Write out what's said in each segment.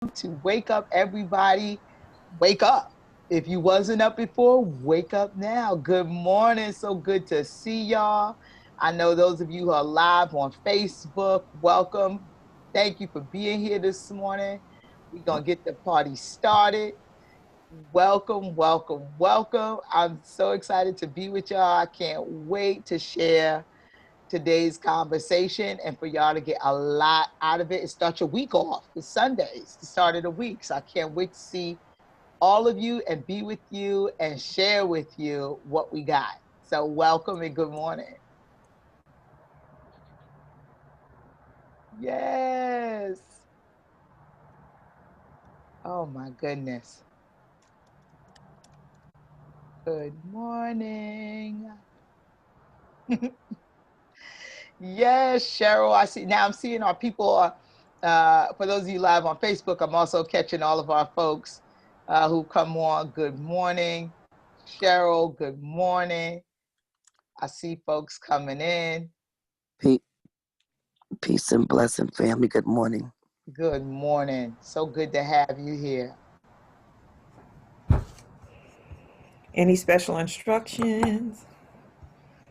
to Wake Up Everybody. Wake up. If you wasn't up before, wake up now. Good morning. So good to see y'all. I know those of you who are live on Facebook, welcome. Thank you for being here this morning. We're going to get the party started. Welcome, welcome, welcome. I'm so excited to be with y'all. I can't wait to share today's conversation and for y'all to get a lot out of it and start your week off. It's Sundays, the start of the week. So I can't wait to see all of you and be with you and share with you what we got. So welcome and good morning. Yes. Oh my goodness. Good morning. Yes, Cheryl. I see now I'm seeing our people for those of you live on Facebook, I'm also catching all of our folks who come on. Good morning. Cheryl, good morning. I see folks coming in. Peace and blessing, family. Good morning. Good morning. So good to have you here. Any special instructions?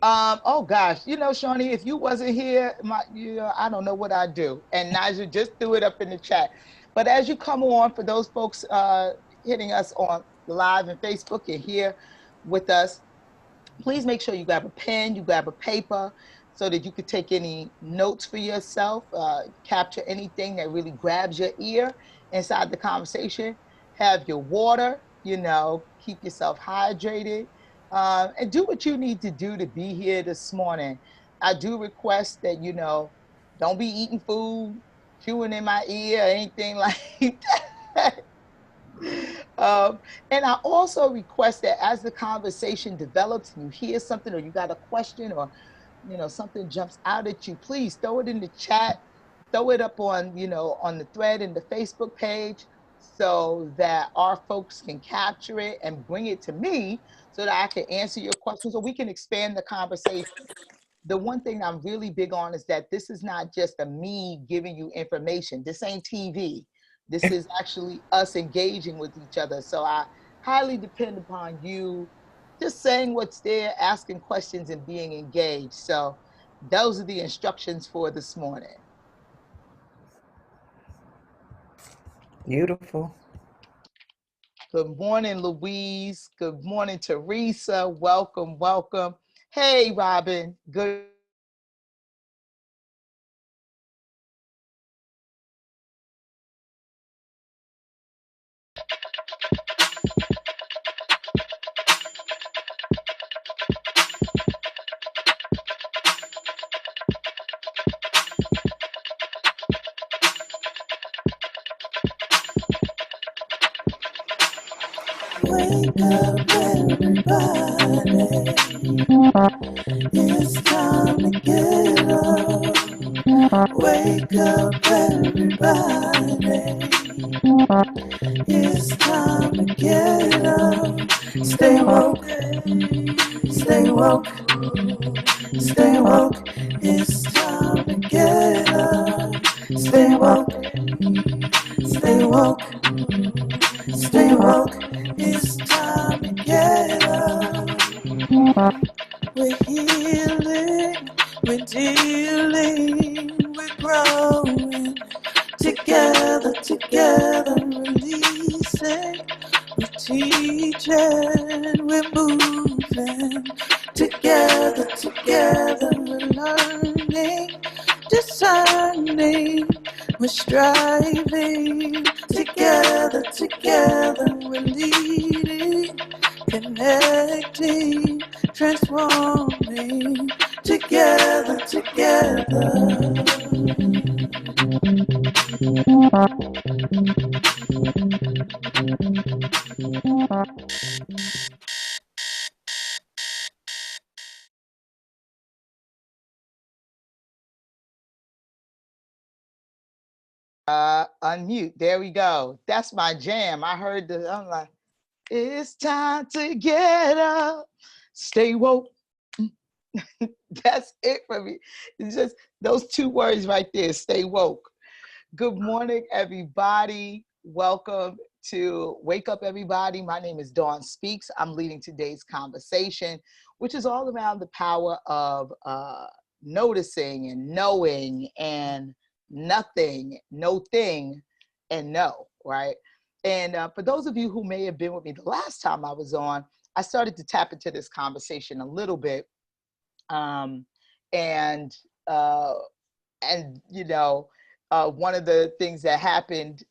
Oh gosh, Shawnee, if you wasn't here, I don't know what I'd do. And Nigel just threw it up in the chat. But as you come on, for those folks hitting us on live and Facebook and here with us, please make sure you grab a pen, you grab a paper, so that you could take any notes for yourself, capture anything that really grabs your ear inside the conversation. Have your water, keep yourself hydrated, and do what you need to do to be here this morning. I do request that, don't be eating food, chewing in my ear, or anything like that. And I also request that as the conversation develops and you hear something or you got a question or something jumps out at you, please throw it in the chat, throw it up on on the thread in the Facebook page so that our folks can capture it and bring it to me so that I can answer your questions or we can expand the conversation. The one thing I'm really big on is that this is not just a me giving you information. This ain't TV. This is actually us engaging with each other. So I highly depend upon you just saying what's there, asking questions, and being engaged. So those are the instructions for this morning. Beautiful. Good morning, Louise. Good morning, Teresa. Welcome, welcome. Hey, Robin. Good Wake up everybody, it's time to get up. Wake up everybody, it's time to get up. Stay woke, stay woke, stay woke. It's time to get up. Stay woke, stay woke, stay woke. It's time to get up. We're healing, we're dealing, we're growing. Together, together, releasing. We're teaching, we're moving. Together, together, we're learning, discerning. We're striving. Together, together, we're leading, connecting, transforming. Together, together. unmute. There we go. That's my jam. I heard the, I'm like, it's time to get up. Stay woke. That's it for me. It's just those two words right there, stay woke. Good morning, everybody. Welcome to Wake Up Everybody. My name is Dawn Speaks. I'm leading today's conversation, which is all around the power of noticing and knowing and nothing, no thing, and no, right? And for those of you who may have been with me the last time I was on, I started to tap into this conversation a little bit. Um, and you know, one of the things that happened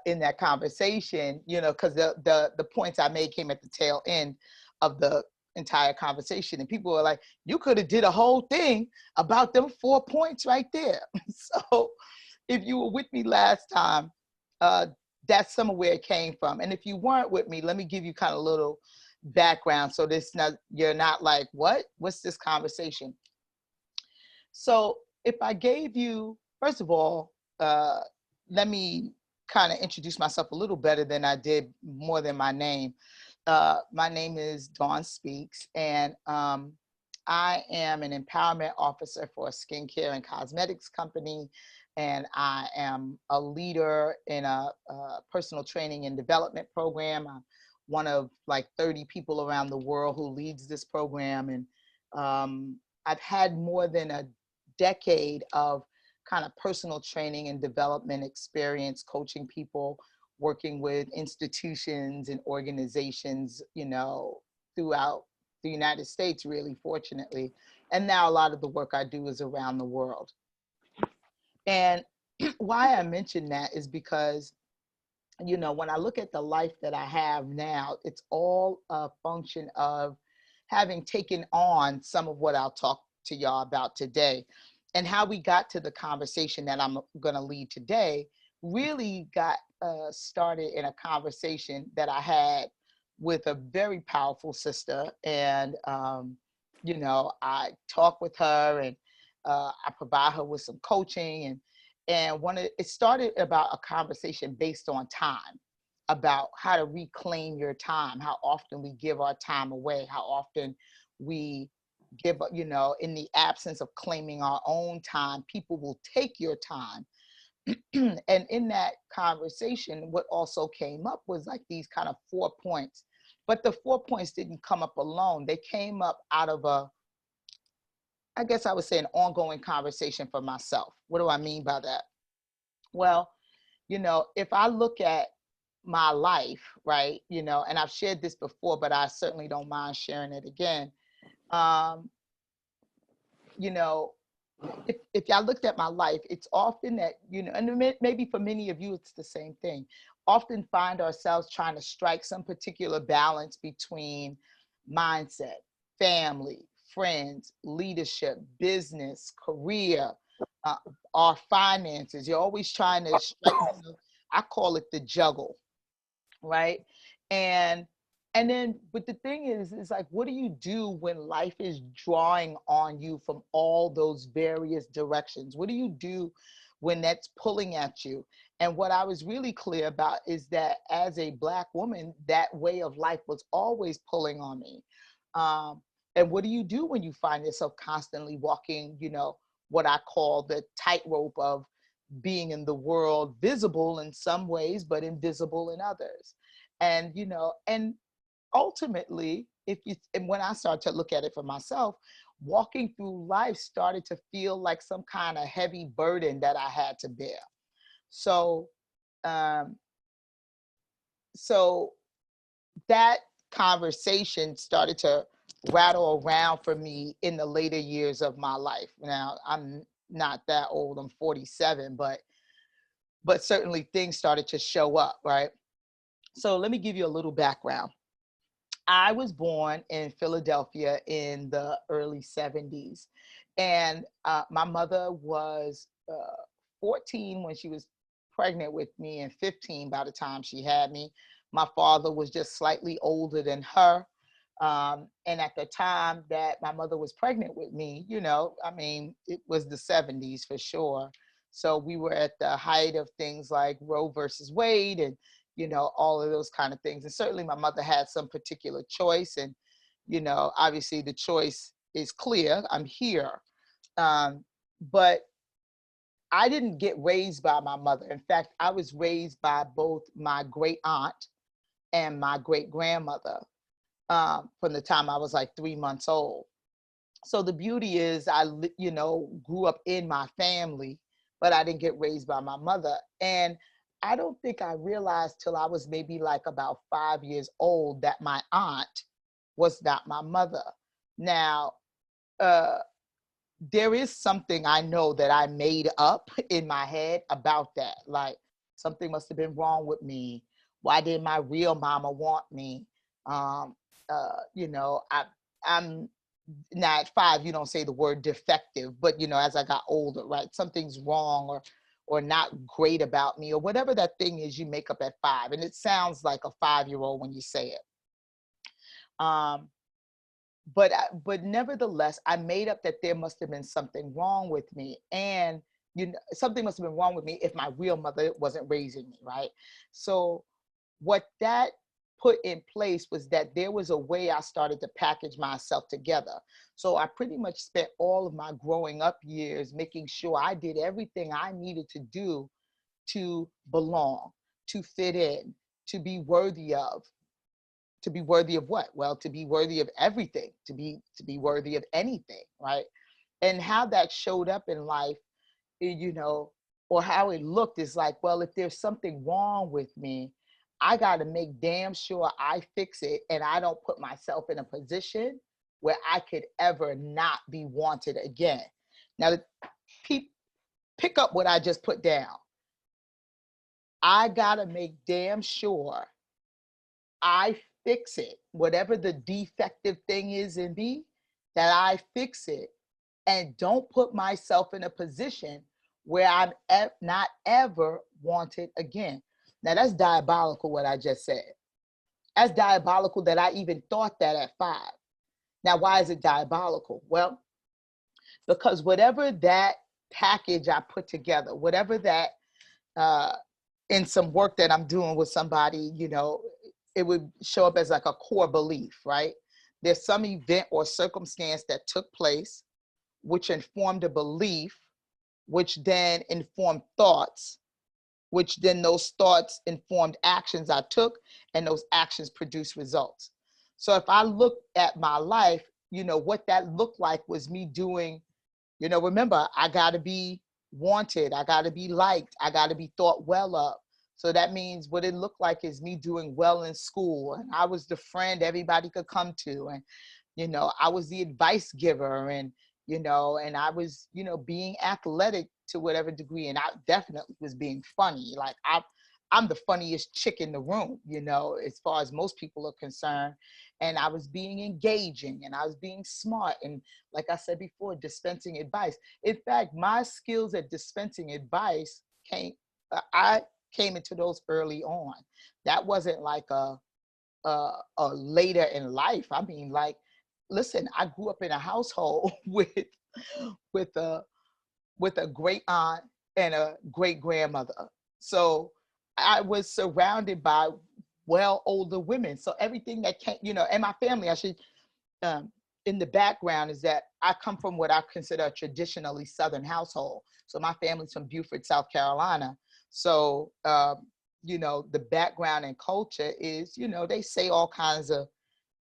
in that conversation, you know, because the points I made came at the tail end of the entire conversation, and people were like, "You could have did a whole thing about them 4 points right there." So, if you were with me last time, that's some of where it came from. And if you weren't with me, let me give you kind of a little background, so you're not like, "What? What's this conversation?" So if I gave you, first of all, let me kind of introduce myself a little better than I did more than my name. My name is Dawn Speaks, and I am an empowerment officer for a skincare and cosmetics company, and I am a leader in a personal training and development program. I'm one of like 30 people around the world who leads this program, and I've had more than a decade of kind of personal training and development experience, coaching people, working with institutions and organizations, you know, throughout the United States, really, fortunately. And now a lot of the work I do is around the world. And why I mention that is because, you know, when I look at the life that I have now, it's all a function of having taken on some of what I'll talk to y'all about today. And how we got to the conversation that I'm going to lead today really got started in a conversation that I had with a very powerful sister. And, you know, I talk with her, and I provide her with some coaching. And it started about a conversation based on time, about how to reclaim your time, how often we give our time away, how often we give, you know, in the absence of claiming our own time, people will take your time. And in that conversation, what also came up was like these kind of 4 points. But the 4 points didn't come up alone. They came up out of I guess I would say, an ongoing conversation for myself. What do I mean by that? Well, you know, if I look at my life, right, you know, and I've shared this before, but I certainly don't mind sharing it again. You know, if y'all looked at my life, it's often that, you know, and maybe for many of you, it's the same thing, often find ourselves trying to strike some particular balance between mindset, family, friends, leadership, business, career, uh, our finances. You're always trying to strike, I call it the juggle, right? And then, but the thing is like, what do you do when life is drawing on you from all those various directions? What do you do when that's pulling at you? And what I was really clear about is that as a Black woman, that way of life was always pulling on me. And what do you do when you find yourself constantly walking, you know, what I call the tightrope of being in the world, visible in some ways, but invisible in others? And, you know, and ultimately, and when I started to look at it for myself, walking through life started to feel like some kind of heavy burden that I had to bear. So, um, so that conversation started to rattle around for me in the later years of my life. Now, I'm not that old, I'm 47, but certainly things started to show up, right? So let me give you a little background. I was born in Philadelphia in the early 70s. And my mother was 14 when she was pregnant with me, and 15 by the time she had me. My father was just slightly older than her. And at the time that my mother was pregnant with me, you know, I mean, it was the 70s for sure. So we were at the height of things like Roe versus Wade, and, you know, all of those kind of things. And certainly my mother had some particular choice. And, you know, obviously the choice is clear. I'm here. But I didn't get raised by my mother. In fact, I was raised by both my great aunt and my great grandmother from the time I was like 3 months old. So the beauty is you know, grew up in my family, but I didn't get raised by my mother. And I don't think I realized till I was maybe like about 5 years old that my aunt was not my mother. Now, uh, there is something I know that I made up in my head about that. Like something must have been wrong with me. Why did my real mama want me? Um, you know, I'm now at 5, you don't say the word defective, but you know, as I got older, right? Something's wrong or not great about me or whatever that thing is you make up at 5. And it sounds like a 5-year-old when you say it. Um, but nevertheless, I made up that there must have been something wrong with me. And you know, something must have been wrong with me if my real mother wasn't raising me, right? So what that put in place was that there was a way I started to package myself together. So I pretty much spent all of my growing up years making sure I did everything I needed to do to belong, to fit in, to be worthy of. To be worthy of what? Well, to be worthy of everything, to be worthy of anything, right? And how that showed up in life, you know, or how it looked is like, well, if there's something wrong with me, I got to make damn sure I fix it and I don't put myself in a position where I could ever not be wanted again. Now, pick up what I just put down. I got to make damn sure I fix it, whatever the defective thing is in me, that I fix it and don't put myself in a position where I'm not ever wanted again. Now that's diabolical what I just said. That's diabolical that I even thought that at 5. Now, why is it diabolical? Well, because whatever that package I put together, whatever that in some work that I'm doing with somebody, you know, it would show up as like a core belief, right? There's some event or circumstance that took place, which informed a belief, which then informed thoughts, which then those thoughts informed actions I took, and those actions produced results. So if I look at my life, you know, what that looked like was me doing, you know, remember, I got to be wanted, I got to be liked, I got to be thought well of. So that means what it looked like is me doing well in school, and I was the friend everybody could come to, and you know, I was the advice giver, and you know, and I was, you know, being athletic to whatever degree, and I definitely was being funny. Like I'm the funniest chick in the room, you know, as far as most people are concerned. And I was being engaging and I was being smart. And like I said before, dispensing advice. In fact, my skills at dispensing advice I came into those early on. That wasn't like a later in life. I mean, like, listen, I grew up in a household with a with a great aunt and a great grandmother. So I was surrounded by well older women. So everything that came, you know, and my family, I should um, in the background is that I come from what I consider a traditionally Southern household. So my family's from Beaufort, South Carolina. So, you know, the background and culture is, you know, they say all kinds of,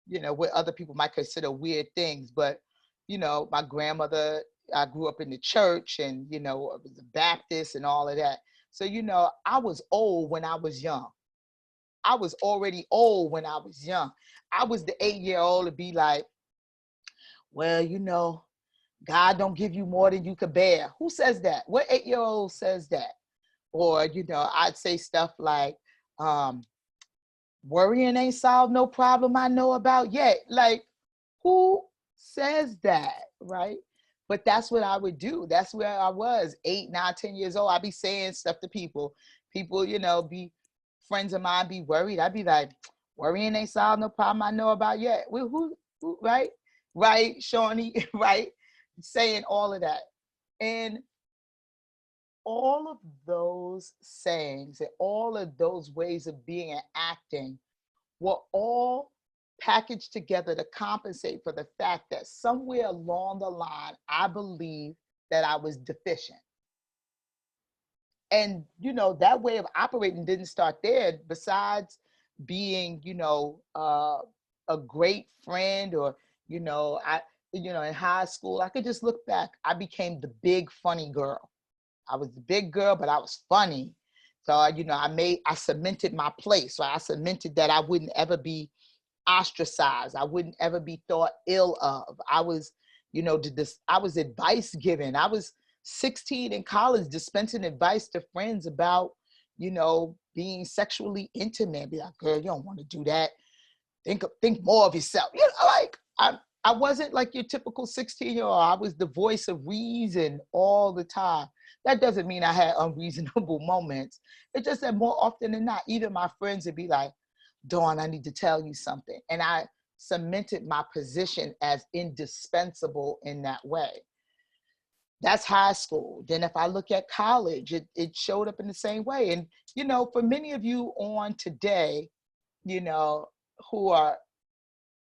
you know, what other people might consider weird things. But, you know, my grandmother, I grew up in the church and, you know, I was a Baptist and all of that. So, you know, I was old when I was young. I was already old when I was young. I was the 8-year-old to be like, well, you know, God don't give you more than you could bear. Who says that? What 8-year-old says that? Or, you know, I'd say stuff like, worrying ain't solved no problem I know about yet. Like, who says that, right? But that's what I would do. That's where I was, 8, 9, 10 years old. I'd be saying stuff to people. People, you know, be friends of mine, be worried. I'd be like, worrying ain't solved no problem I know about yet. Well, who right? Right, Shawnee, right? Saying all of that. And all of those sayings and all of those ways of being and acting were all packaged together to compensate for the fact that somewhere along the line, I believe that I was deficient. And, that way of operating didn't start there. Besides being, a great friend, or, in high school, I could just look back. I became the big funny girl. I was the big girl, but I was funny. So, I cemented my place. So I cemented that I wouldn't ever be ostracized. I wouldn't ever be thought ill of. I was, I was advice given. I was 16 in college dispensing advice to friends about, being sexually intimate. Be like, girl, you don't want to do that. Think more of yourself. Like I wasn't like your typical 16-year-old. I was the voice of reason all the time. That doesn't mean I had unreasonable moments. It's just that more often than not, even my friends would be like, Dawn, I need to tell you something. And I cemented my position as indispensable in that way. That's high school. Then if I look at college, it showed up in the same way. And, for many of you on today, who are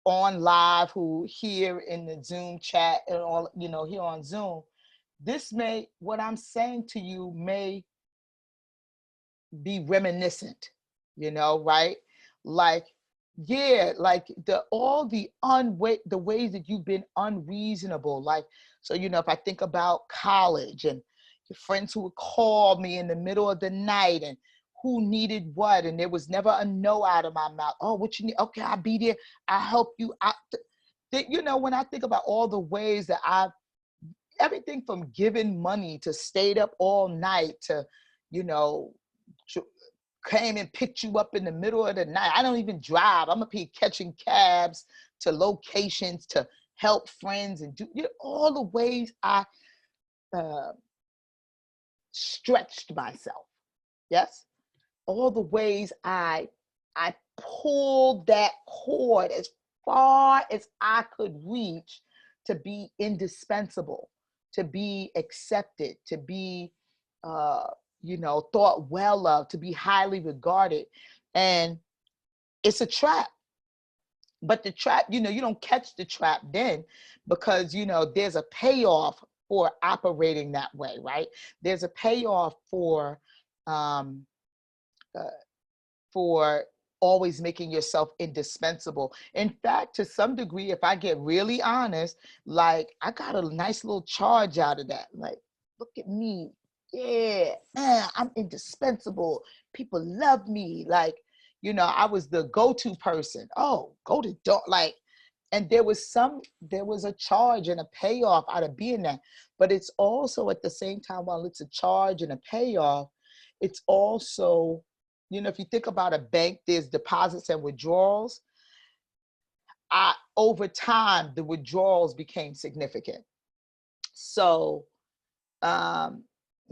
on live, who here in the Zoom chat and all, here on Zoom, what I'm saying to you may be reminiscent, right? Like, yeah, like the ways that you've been unreasonable. Like, so, if I think about college and your friends who would call me in the middle of the night and who needed what, and there was never a no out of my mouth. Oh, what you need? Okay, I'll be there. I'll help you. When I think about all the ways that everything from giving money to stayed up all night to, came and picked you up in the middle of the night. I don't even drive. I'm up here catching cabs to locations to help friends and do all the ways I stretched myself. Yes, all the ways I pulled that cord as far as I could reach to be indispensable, to be accepted, to be thought well of, to be highly regarded. And it's a trap. But the trap, you don't catch the trap then, because, there's a payoff for operating that way, right? There's a payoff for always making yourself indispensable. In fact, to some degree, if I get really honest, like I got a nice little charge out of that. Like, look at me. Yeah, I'm indispensable. People love me. Like, I was the go-to person. Oh, go to like, and there was a charge and a payoff out of being that. But it's also at the same time, while it's a charge and a payoff, it's also, if you think about a bank, there's deposits and withdrawals. Over time, the withdrawals became significant. So,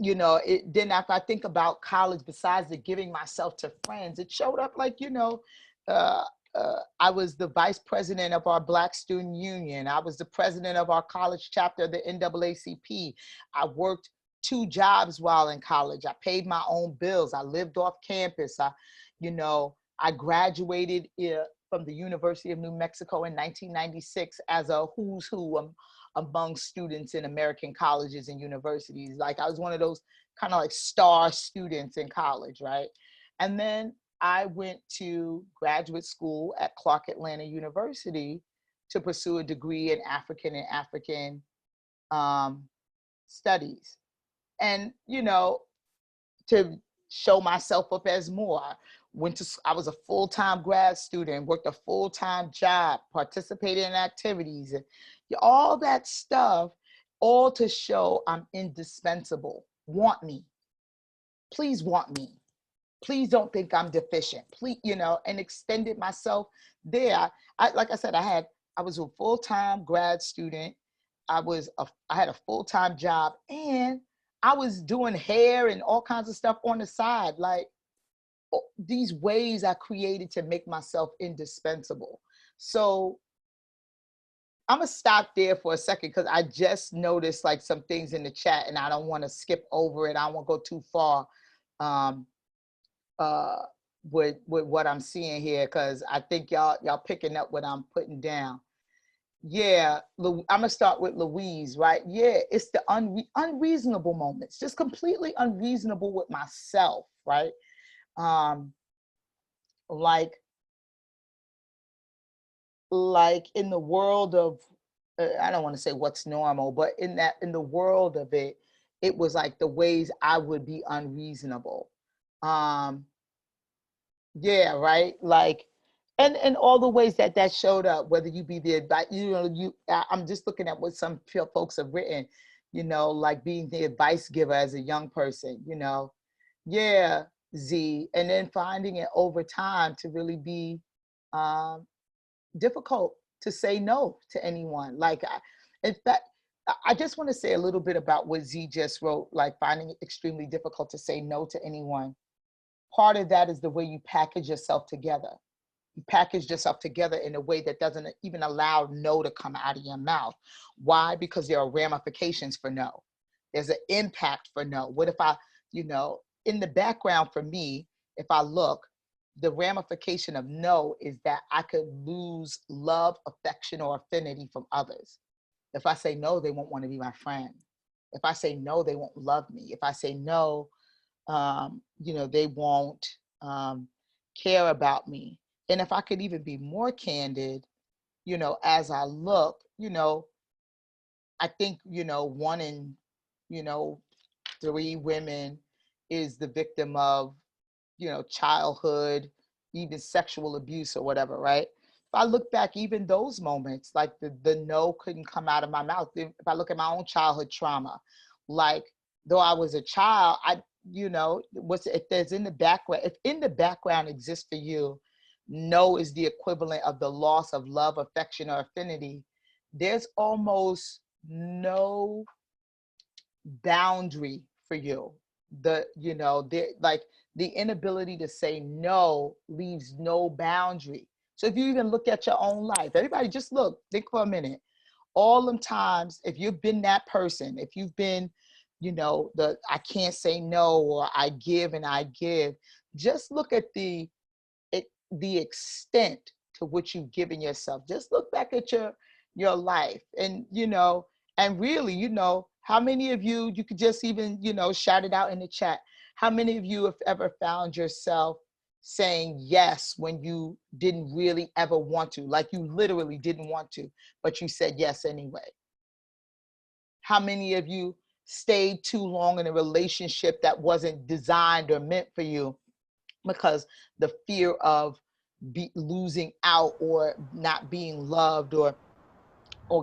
then after I think about college, besides the giving myself to friends, it showed up like, I was the vice president of our Black Student Union. I was the president of our college chapter of the NAACP. I worked 2 jobs while in college. I paid my own bills. I lived off campus. I graduated from the University of New Mexico in 1996 as a who's who among students in American colleges and universities. Like, I was one of those kind of like star students in college, right? And then I went to graduate school at Clark Atlanta University to pursue a degree in African studies. And, to show myself up as more. I was a full-time grad student, worked a full-time job, participated in activities, and all that stuff, all to show I'm indispensable. Want me. Please want me. Please don't think I'm deficient. Please, and extended myself there. Like I said, I was a full-time grad student. I had a full-time job, and I was doing hair and all kinds of stuff on the side. Like, these ways I created to make myself indispensable. So I'm gonna stop there for a second, because I just noticed like some things in the chat and I don't want to skip over it. I don't want to go too far with what I'm seeing here, because I think y'all picking up what I'm putting down. Yeah, I'm gonna start with Louise, right? Yeah, it's the unreasonable moments, just completely unreasonable with myself, right? Um, like in the world of, I don't want to say what's normal, but in the world of it, it was like the ways I would be unreasonable. Um, Yeah, right. Like, and all the ways that that showed up, whether you be the advice, I'm just looking at what some folks have written, like being the advice giver as a young person, Yeah, Z, and then finding it over time to really be um, difficult to say no to anyone. In fact, I just want to say a little bit about what Z just wrote, like finding it extremely difficult to say no to anyone. Part of that is the way you package yourself together. You package yourself together in a way that doesn't even allow no to come out of your mouth. Why? Because there are ramifications for no. There's an impact for no. What if in the background for me, if I look, the ramification of no is that I could lose love, affection, or affinity from others. If I say no, they won't want to be my friend. If I say no, they won't love me. If I say no, they won't care about me. And if I could even be more candid, as I look, I think, one in, you know, 3 women is the victim of, childhood, even sexual abuse or whatever, right? If I look back, even those moments, like the no couldn't come out of my mouth. If I look at my own childhood trauma, like though I was a child, what's if there's in the background, if in the background exists for you, no is the equivalent of the loss of love, affection, or affinity, there's almost no boundary for you. Like the inability to say no leaves no boundary. So if you even look at your own life, everybody just look, think for a minute. All them times, if you've been that person, if you've been, the I can't say no, or I give and I give, just look at the extent to which you've given yourself. Just look back at your life, and and really, how many of you could just even, shout it out in the chat. How many of you have ever found yourself saying yes when you didn't really ever want to, like you literally didn't want to, but you said yes anyway? How many of you stayed too long in a relationship that wasn't designed or meant for you because the fear of losing out or not being loved or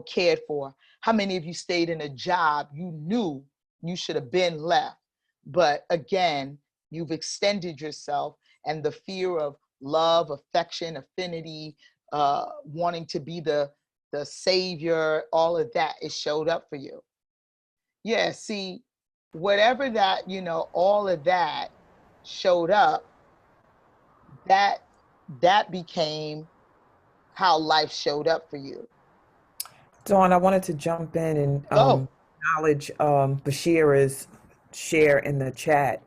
cared for? How many of you stayed in a job you knew you should have been left, but again, you've extended yourself, and the fear of love, affection, affinity, wanting to be the savior, all of that, it showed up for you. Yeah, see, whatever that, all of that showed up, that became how life showed up for you. Dawn, I wanted to jump in and Go. acknowledge Bashira's share in the chat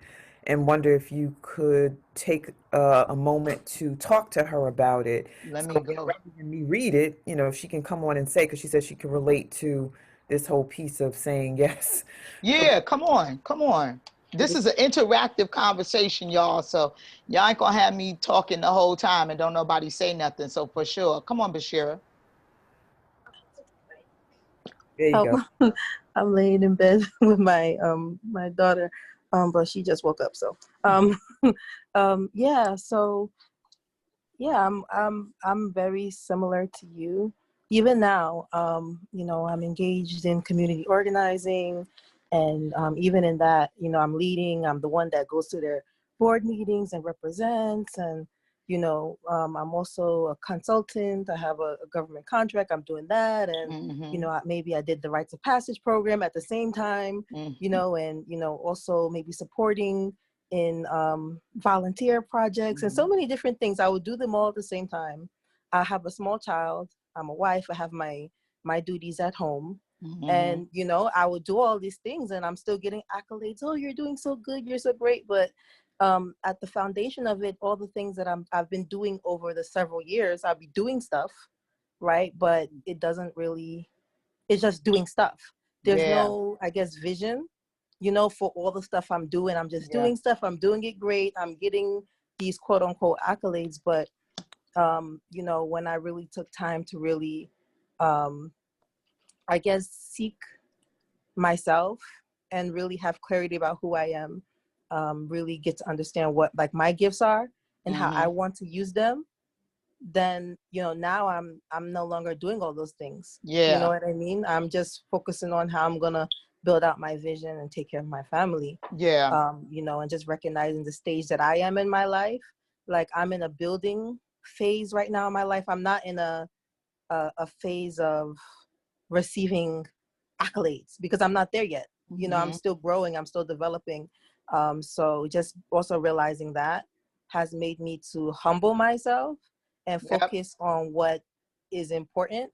and wonder if you could take a moment to talk to her about it. Let So me go. rather than me read it, if she can come on and say, because she says she can relate to this whole piece of saying yes. Yeah, come on. This is an interactive conversation, y'all. So y'all ain't gonna have me talking the whole time and don't nobody say nothing. So for sure, come on, Bashira. There you go. I'm laying in bed with my daughter, but she just woke up. So yeah. So yeah, I'm very similar to you. Even now, I'm engaged in community organizing, and even in that, I'm leading. I'm the one that goes to their board meetings and represents, and I'm also a consultant. I have a government contract. I'm doing that, and maybe I did the rites of passage program at the same time. And also maybe supporting in volunteer projects and so many different things. I would do them all at the same time. I have a small child. I'm a wife. I have my duties at home. And, I would do all these things and I'm still getting accolades. Oh, you're doing so good. You're so great. But at the foundation of it, all the things that I've been doing over the several years, I'll be doing stuff, right? But it doesn't really, it's just doing stuff. There's Yeah. no, I guess, vision, you know, for all the stuff I'm doing. I'm just Yeah. doing stuff. I'm doing it great. I'm getting these quote unquote accolades. But, you know, when I really took time to really, I guess, seek myself and really have clarity about who I am, really get to understand what like my gifts are and how I want to use them, then, you know, now I'm no longer doing all those things. Yeah. You know what I mean? I'm just focusing on how I'm gonna build out my vision and take care of my family. Yeah. You know, and just recognizing the stage that I am in my life. Like I'm in a building phase right now in my life. I'm not in a phase of receiving accolades because I'm not there yet. You know, I'm still growing, I'm still developing. So just also realizing that has made me to humble myself and Yep. focus on what is important,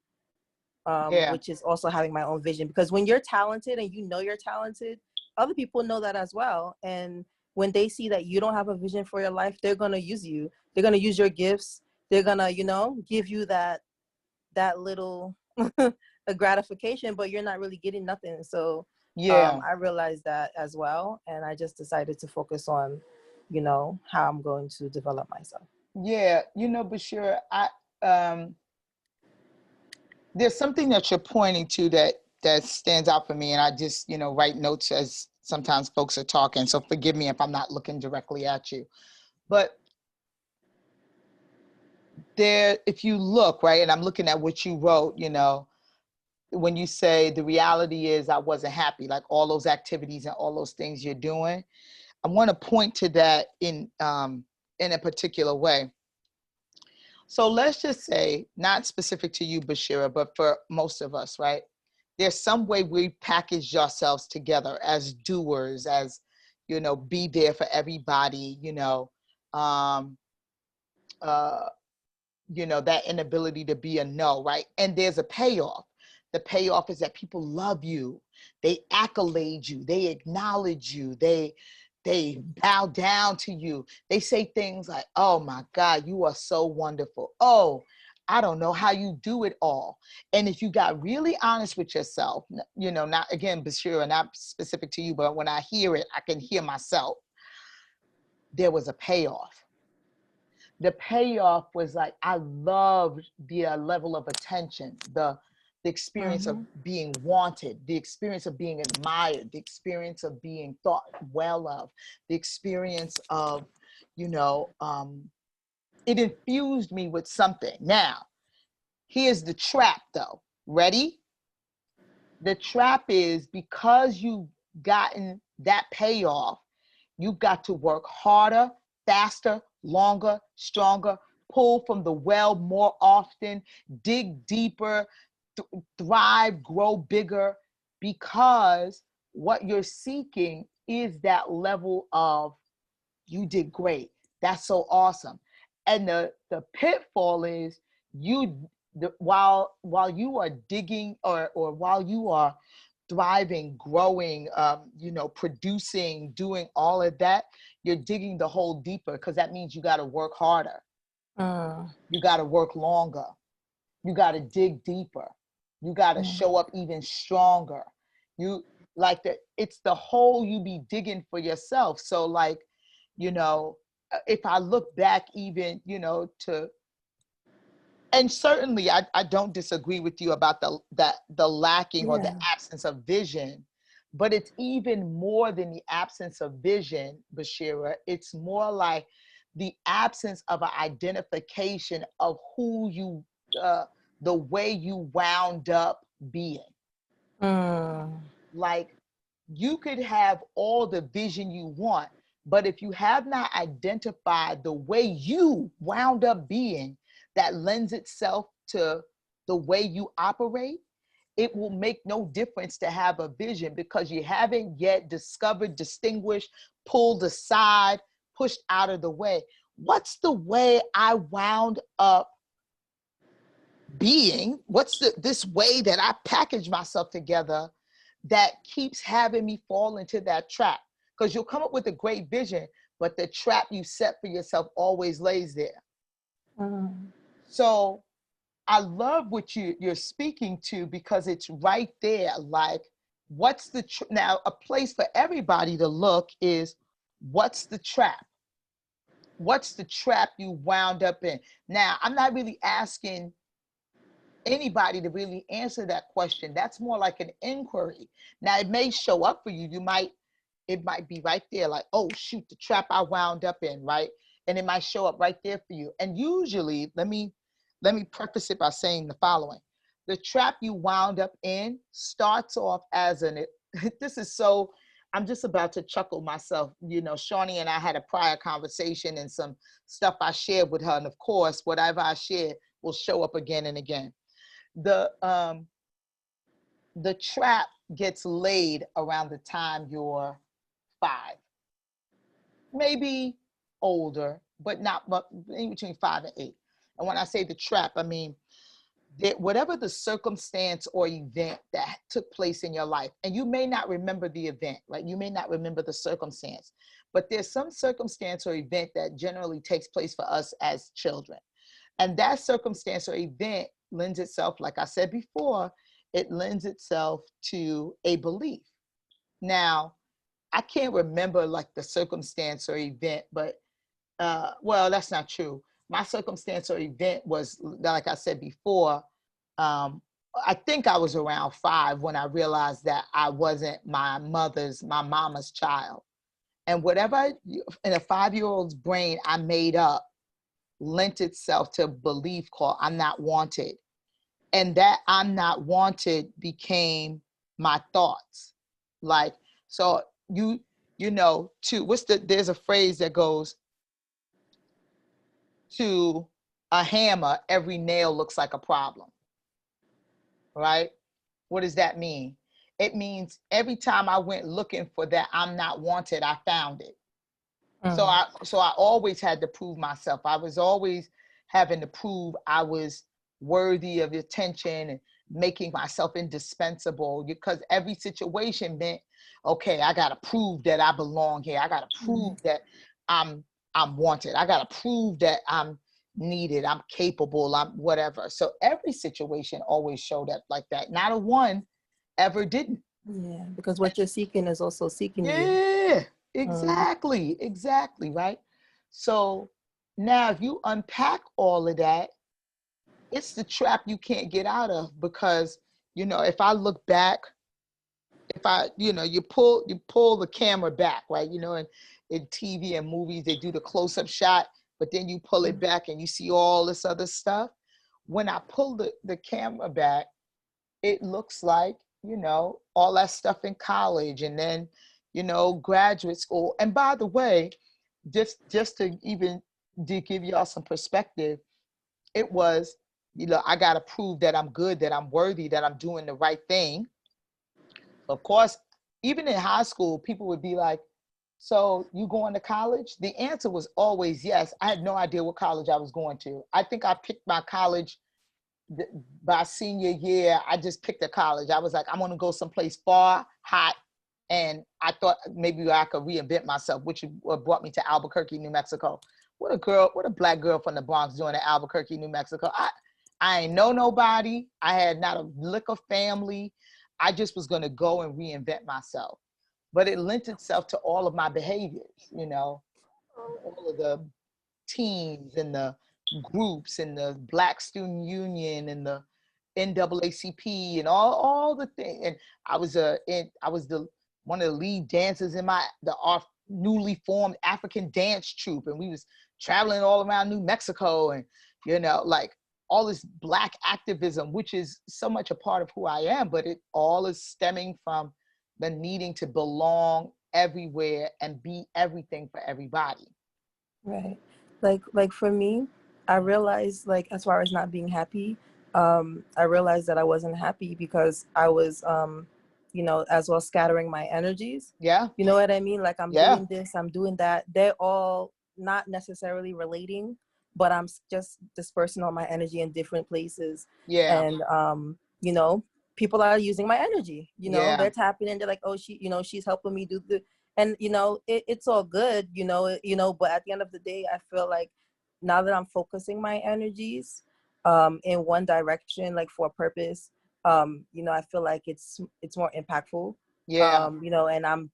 Yeah. which is also having my own vision. Because when you're talented and you know you're talented, other people know that as well. And when they see that you don't have a vision for your life, they're gonna use you. They're gonna use your gifts. They're gonna, you know, give you that little a gratification, but you're not really getting nothing. So Yeah. I realized that as well, and I just decided to focus on, you know, how I'm going to develop myself. Yeah. You know, Bashir, there's something that you're pointing to that stands out for me, and I just, you know, write notes as sometimes folks are talking, so forgive me if I'm not looking directly at you. But there, if you look, right, and I'm looking at what you wrote, you know, when you say the reality is I wasn't happy, like all those activities and all those things you're doing, I want to point to that in a particular way. So let's just say, not specific to you, Bashira, but for most of us, right? There's some way we package ourselves together as doers, as, you know, be there for everybody, um, uh, that inability to be a no, right? And there's a payoff. The payoff is that people love you, they accolade you, they acknowledge you, they bow down to you. They say things like, oh my God, you are so wonderful. Oh, I don't know how you do it all. And if you got really honest with yourself, you know, not again, Bashira, not specific to you, but when I hear it, I can hear myself. There was a payoff. The payoff was like, I loved the level of attention, the experience of being wanted, the experience of being admired, the experience of being thought well of, the experience of, it infused me with something. Now, here's the trap though. Ready? The trap is because you've gotten that payoff, you've got to work harder, faster, longer, stronger, pull from the well more often, dig deeper, thrive, grow bigger, because what you're seeking is that level of, you did great. That's so awesome. And the pitfall is while you are digging or while you are thriving, growing, producing, doing all of that, you're digging the hole deeper, because that means you got to work harder. You got to work longer. You got to dig deeper. You got to show up even stronger. It's the hole you be digging for yourself. So like, if I look back even, and certainly I don't disagree with you about the lacking or the absence of vision, but it's even more than the absence of vision, Bashira. It's more like the absence of an identification of who you, the way you wound up being. Like, you could have all the vision you want, but if you have not identified the way you wound up being that lends itself to the way you operate, it will make no difference to have a vision, because you haven't yet discovered, distinguished, pulled aside, pushed out of the way. What's the way I wound up being? What's this way that I package myself together that keeps having me fall into that trap? Because you'll come up with a great vision, but the trap you set for yourself always lays there. So I love what you're speaking to, because it's right there. Like, what's the now a place for everybody to look is, what's the trap? What's the trap you wound up in? Now, I'm not really asking anybody to really answer that question. That's more like an inquiry. Now, it may show up for you. It might be right there, like, oh shoot, the trap I wound up in, right? And it might show up right there for you. And usually, let me preface it by saying the following. The trap you wound up in starts off as this is so, I'm just about to chuckle myself. You know, Shawnee and I had a prior conversation and some stuff I shared with her. And of course, whatever I share will show up again and again. The trap gets laid around the time you're 5, maybe older, but not in between 5 and 8. And when I say the trap, I mean that whatever the circumstance or event that took place in your life, and you may not remember the event, right? You may not remember the circumstance, but there's some circumstance or event that generally takes place for us as children. And that circumstance or event lends itself, like I said before, it lends itself to a belief. Now, I can't remember like the circumstance or event, but well, that's not true. My circumstance or event was, like I said before, I think I was around 5 when I realized that I wasn't my mama's child. And whatever in a 5-year-old's brain I made up lent itself to a belief called I'm not wanted. And that I'm not wanted became my thoughts. Like, so you know, there's a phrase that goes, to a hammer, every nail looks like a problem, right? What does that mean? It means every time I went looking for that I'm not wanted, I found it. So I always had to prove myself. I was always having to prove I was worthy of attention and making myself indispensable, because every situation meant, okay, I got to prove that I belong here. I got to prove that I'm wanted. I got to prove that I'm needed. I'm capable. I'm whatever. So every situation always showed up like that. Not a one ever didn't. Yeah, because what you're seeking is also seeking you. Yeah, exactly. Exactly. Right. So now if you unpack all of that, it's the trap you can't get out of, because, you know, if I look back, you pull the camera back, right? You know, in TV and movies, they do the close-up shot, but then you pull it back and you see all this other stuff. When I pull the camera back, it looks like, you know, all that stuff in college and then, you know, graduate school. And by the way, just to give y'all some perspective, it was, you know, I got to prove that I'm good, that I'm worthy, that I'm doing the right thing. Of course, even in high school, people would be like, so you going to college? The answer was always yes. I had no idea what college I was going to. I think I picked my college by senior year. I just picked a college. I was like, I'm going to go someplace far, hot. And I thought maybe I could reinvent myself, which brought me to Albuquerque, New Mexico. What a black girl from the Bronx doing in Albuquerque, New Mexico. I ain't know nobody. I had not a lick of family. I just was going to go and reinvent myself. But it lent itself to all of my behaviors, you know, all of the teams and the groups and the Black Student Union and the NAACP and all the things. And I was one of the lead dancers in our newly formed African dance troupe, and we was traveling all around New Mexico, and, you know, like all this Black activism, which is so much a part of who I am, but it all is stemming from the needing to belong everywhere and be everything for everybody. Right. Like for me, I realized, like, as far as not being happy, I realized that I wasn't happy because I was, you know, as well scattering my energies. Yeah. You know what I mean? Like, I'm Yeah. doing this, I'm doing that. They're all not necessarily relating, but I'm just dispersing all my energy in different places. Yeah. And, you know, people are using my energy, you know, Yeah. they're tapping into, like, oh, she's helping me do the, and, you know, it's all good, you know, but at the end of the day, I feel like now that I'm focusing my energies, in one direction, like for a purpose, you know, I feel like it's more impactful. Yeah, You know, and I'm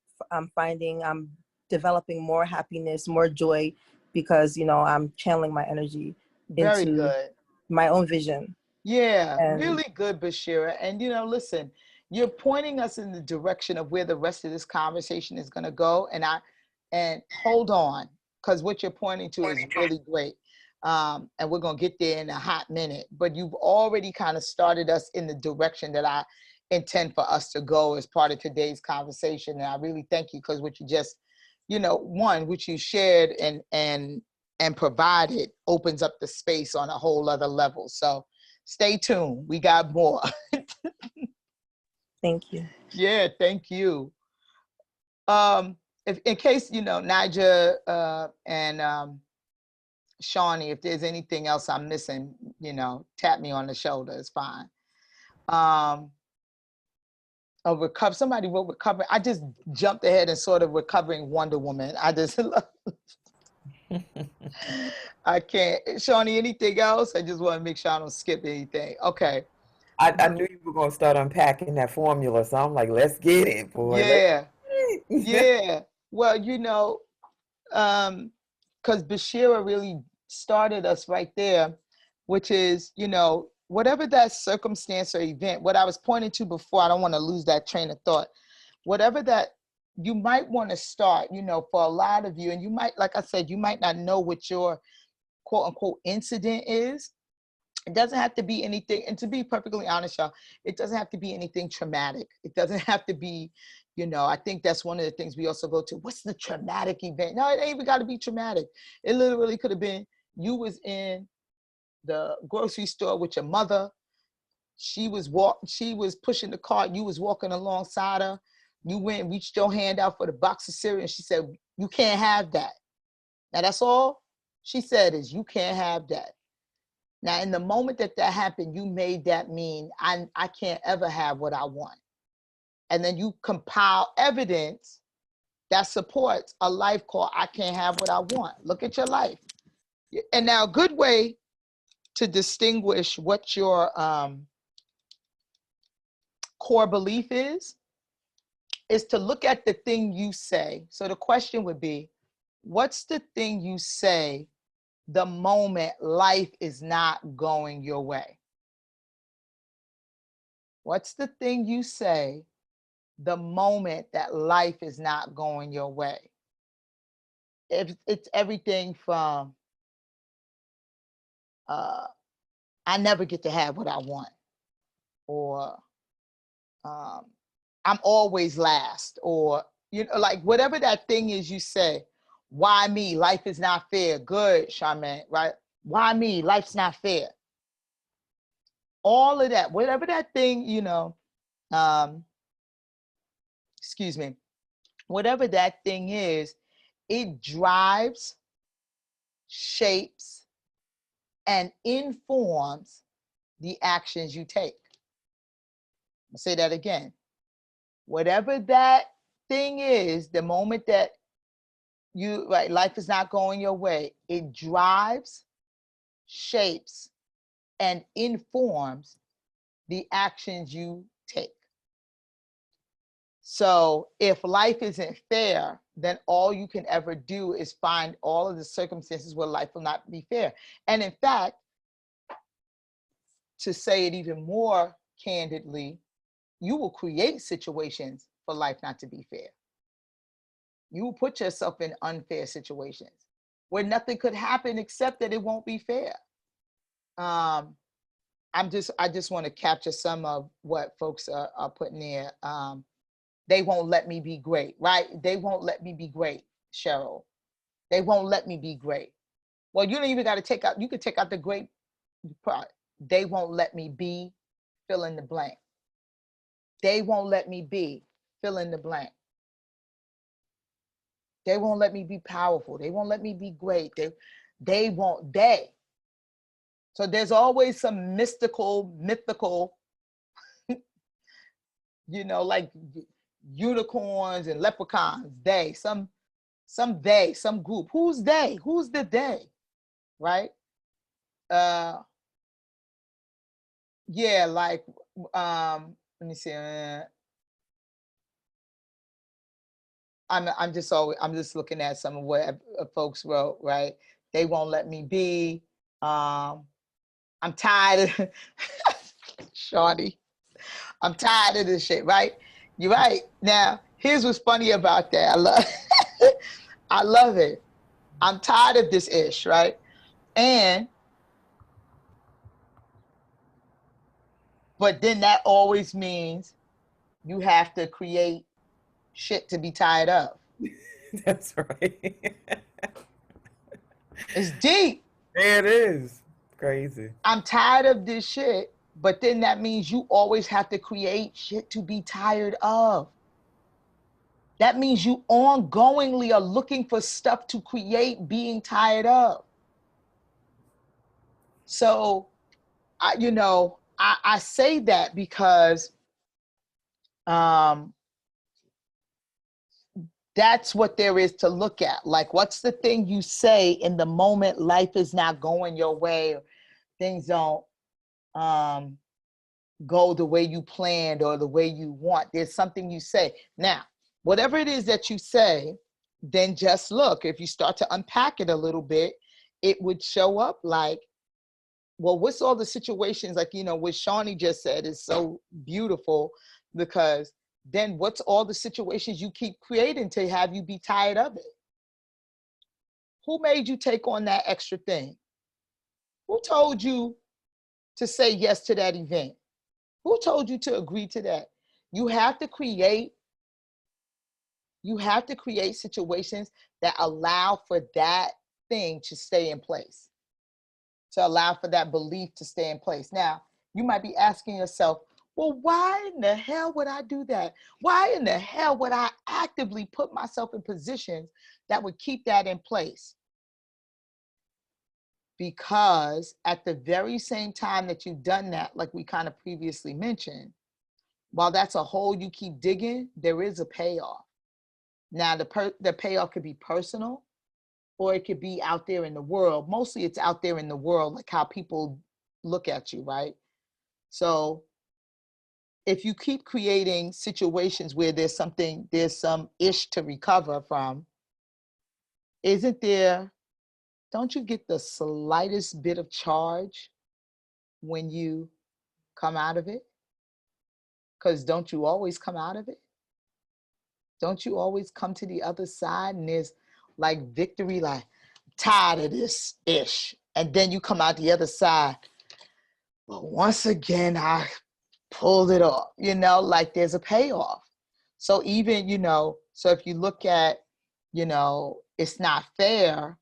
finding I'm developing more happiness, more joy, because, you know, I'm channeling my energy very into good. my own vision. Yeah, And really good, Bashira. And listen, you're pointing us in the direction of where the rest of this conversation is going to go. And hold on, because what you're pointing to is really great. And we're going to get there in a hot minute. But you've already kind of started us in the direction that I intend for us to go as part of today's conversation. And I really thank you, because what you just, one, which you shared and provided, opens up the space on a whole other level. So stay tuned. We got more. thank you. Yeah, thank you. If in case, Nigel and Shawnee, if there's anything else I'm missing, tap me on the shoulder. It's fine. Somebody wrote recover. I just jumped ahead and sort of recovering Wonder Woman. I just I can't. Shawnee, anything else? I just want to make sure I don't skip anything. Okay. I knew you were going to start unpacking that formula, so I'm like, let's get it, boy. Yeah. Let's Yeah. Well, because Bashira really started us right there, which is, whatever that circumstance or event, what I was pointing to before, I don't want to lose that train of thought. Whatever that you might want to start, for a lot of you, and you might, like I said, you might not know what your quote unquote incident is. It doesn't have to be anything, and to be perfectly honest, y'all, it doesn't have to be anything traumatic. It doesn't have to be, I think that's one of the things we also go to. What's the traumatic event? No, it ain't even got to be traumatic. It literally could have been you was in the grocery store with your mother. She was pushing the cart. You was walking alongside her. You went and reached your hand out for the box of cereal, and she said, "You can't have that." Now that's all she said is, "You can't have that." Now, in the moment that happened, you made that mean I can't ever have what I want. And then you compile evidence that supports a life called I can't have what I want. Look at your life. And now a good way to distinguish what your core belief is to look at the thing you say. So the question would be, what's the thing you say the moment life is not going your way? What's the thing you say the moment that life is not going your way? If it's everything from I never get to have what I want, or I'm always last, or like whatever that thing is you say, why me? Life is not fair. Good, Charmaine, right? Why me? Life's not fair. All of that, whatever that thing, excuse me, whatever that thing is, it drives, shapes, and informs the actions you take. I'll say that again. Whatever that thing is, the moment that life is not going your way, it drives, shapes, and informs the actions you take. So if life isn't fair, then all you can ever do is find all of the circumstances where life will not be fair. And in fact, to say it even more candidly, you will create situations for life not to be fair. You will put yourself in unfair situations where nothing could happen except that it won't be fair. I just want to capture some of what folks are putting there. They won't let me be great, right? They won't let me be great, Cheryl. They won't let me be great. Well, you don't even got to take out, you could take out the great part. They won't let me be, fill in the blank. They won't let me be, fill in the blank. They won't let me be powerful. They won't let me be great. They won't. So there's always some mythical, like unicorns and leprechauns. Some group. Who's they? Who's the they? Right? yeah, like, let me see. I'm just looking at some of what folks wrote, right? They won't let me be. I'm tired of Shorty. I'm tired of this shit, right? You're right. Now, here's what's funny about that. I love it. I'm tired of this ish, right? And but then that always means you have to create shit to be tired of. That's right. It's deep. It is crazy. I'm tired of this shit, but then that means you always have to create shit to be tired of. That means you ongoingly are looking for stuff to create being tired of. So, I say that because that's what there is to look at. Like, what's the thing you say in the moment life is not going your way, or things don't go the way you planned or the way you want? There's something you say. Now, whatever it is that you say, then just look. If you start to unpack it a little bit, it would show up like, well, what's all the situations, like, what Shawnee just said is so beautiful, because then what's all the situations you keep creating to have you be tired of it? Who made you take on that extra thing? Who told you to say yes to that event? Who told you to agree to that? You have to create situations that allow for that thing to stay in place, to allow for that belief to stay in place. Now, you might be asking yourself, well, why in the hell would I do that? Why in the hell would I actively put myself in positions that would keep that in place? Because at the very same time that you've done that, like we kind of previously mentioned, while that's a hole you keep digging, there is a payoff. Now, the payoff could be personal, or it could be out there in the world. Mostly it's out there in the world, like how people look at you, right? So if you keep creating situations where there's some ish to recover from, don't you get the slightest bit of charge when you come out of it? Because don't you always come out of it? Don't you always come to the other side and there's like victory, like, tired of this ish. And then you come out the other side, but once again, I pulled it off, like there's a payoff. So even, so if you look at, it's not fair,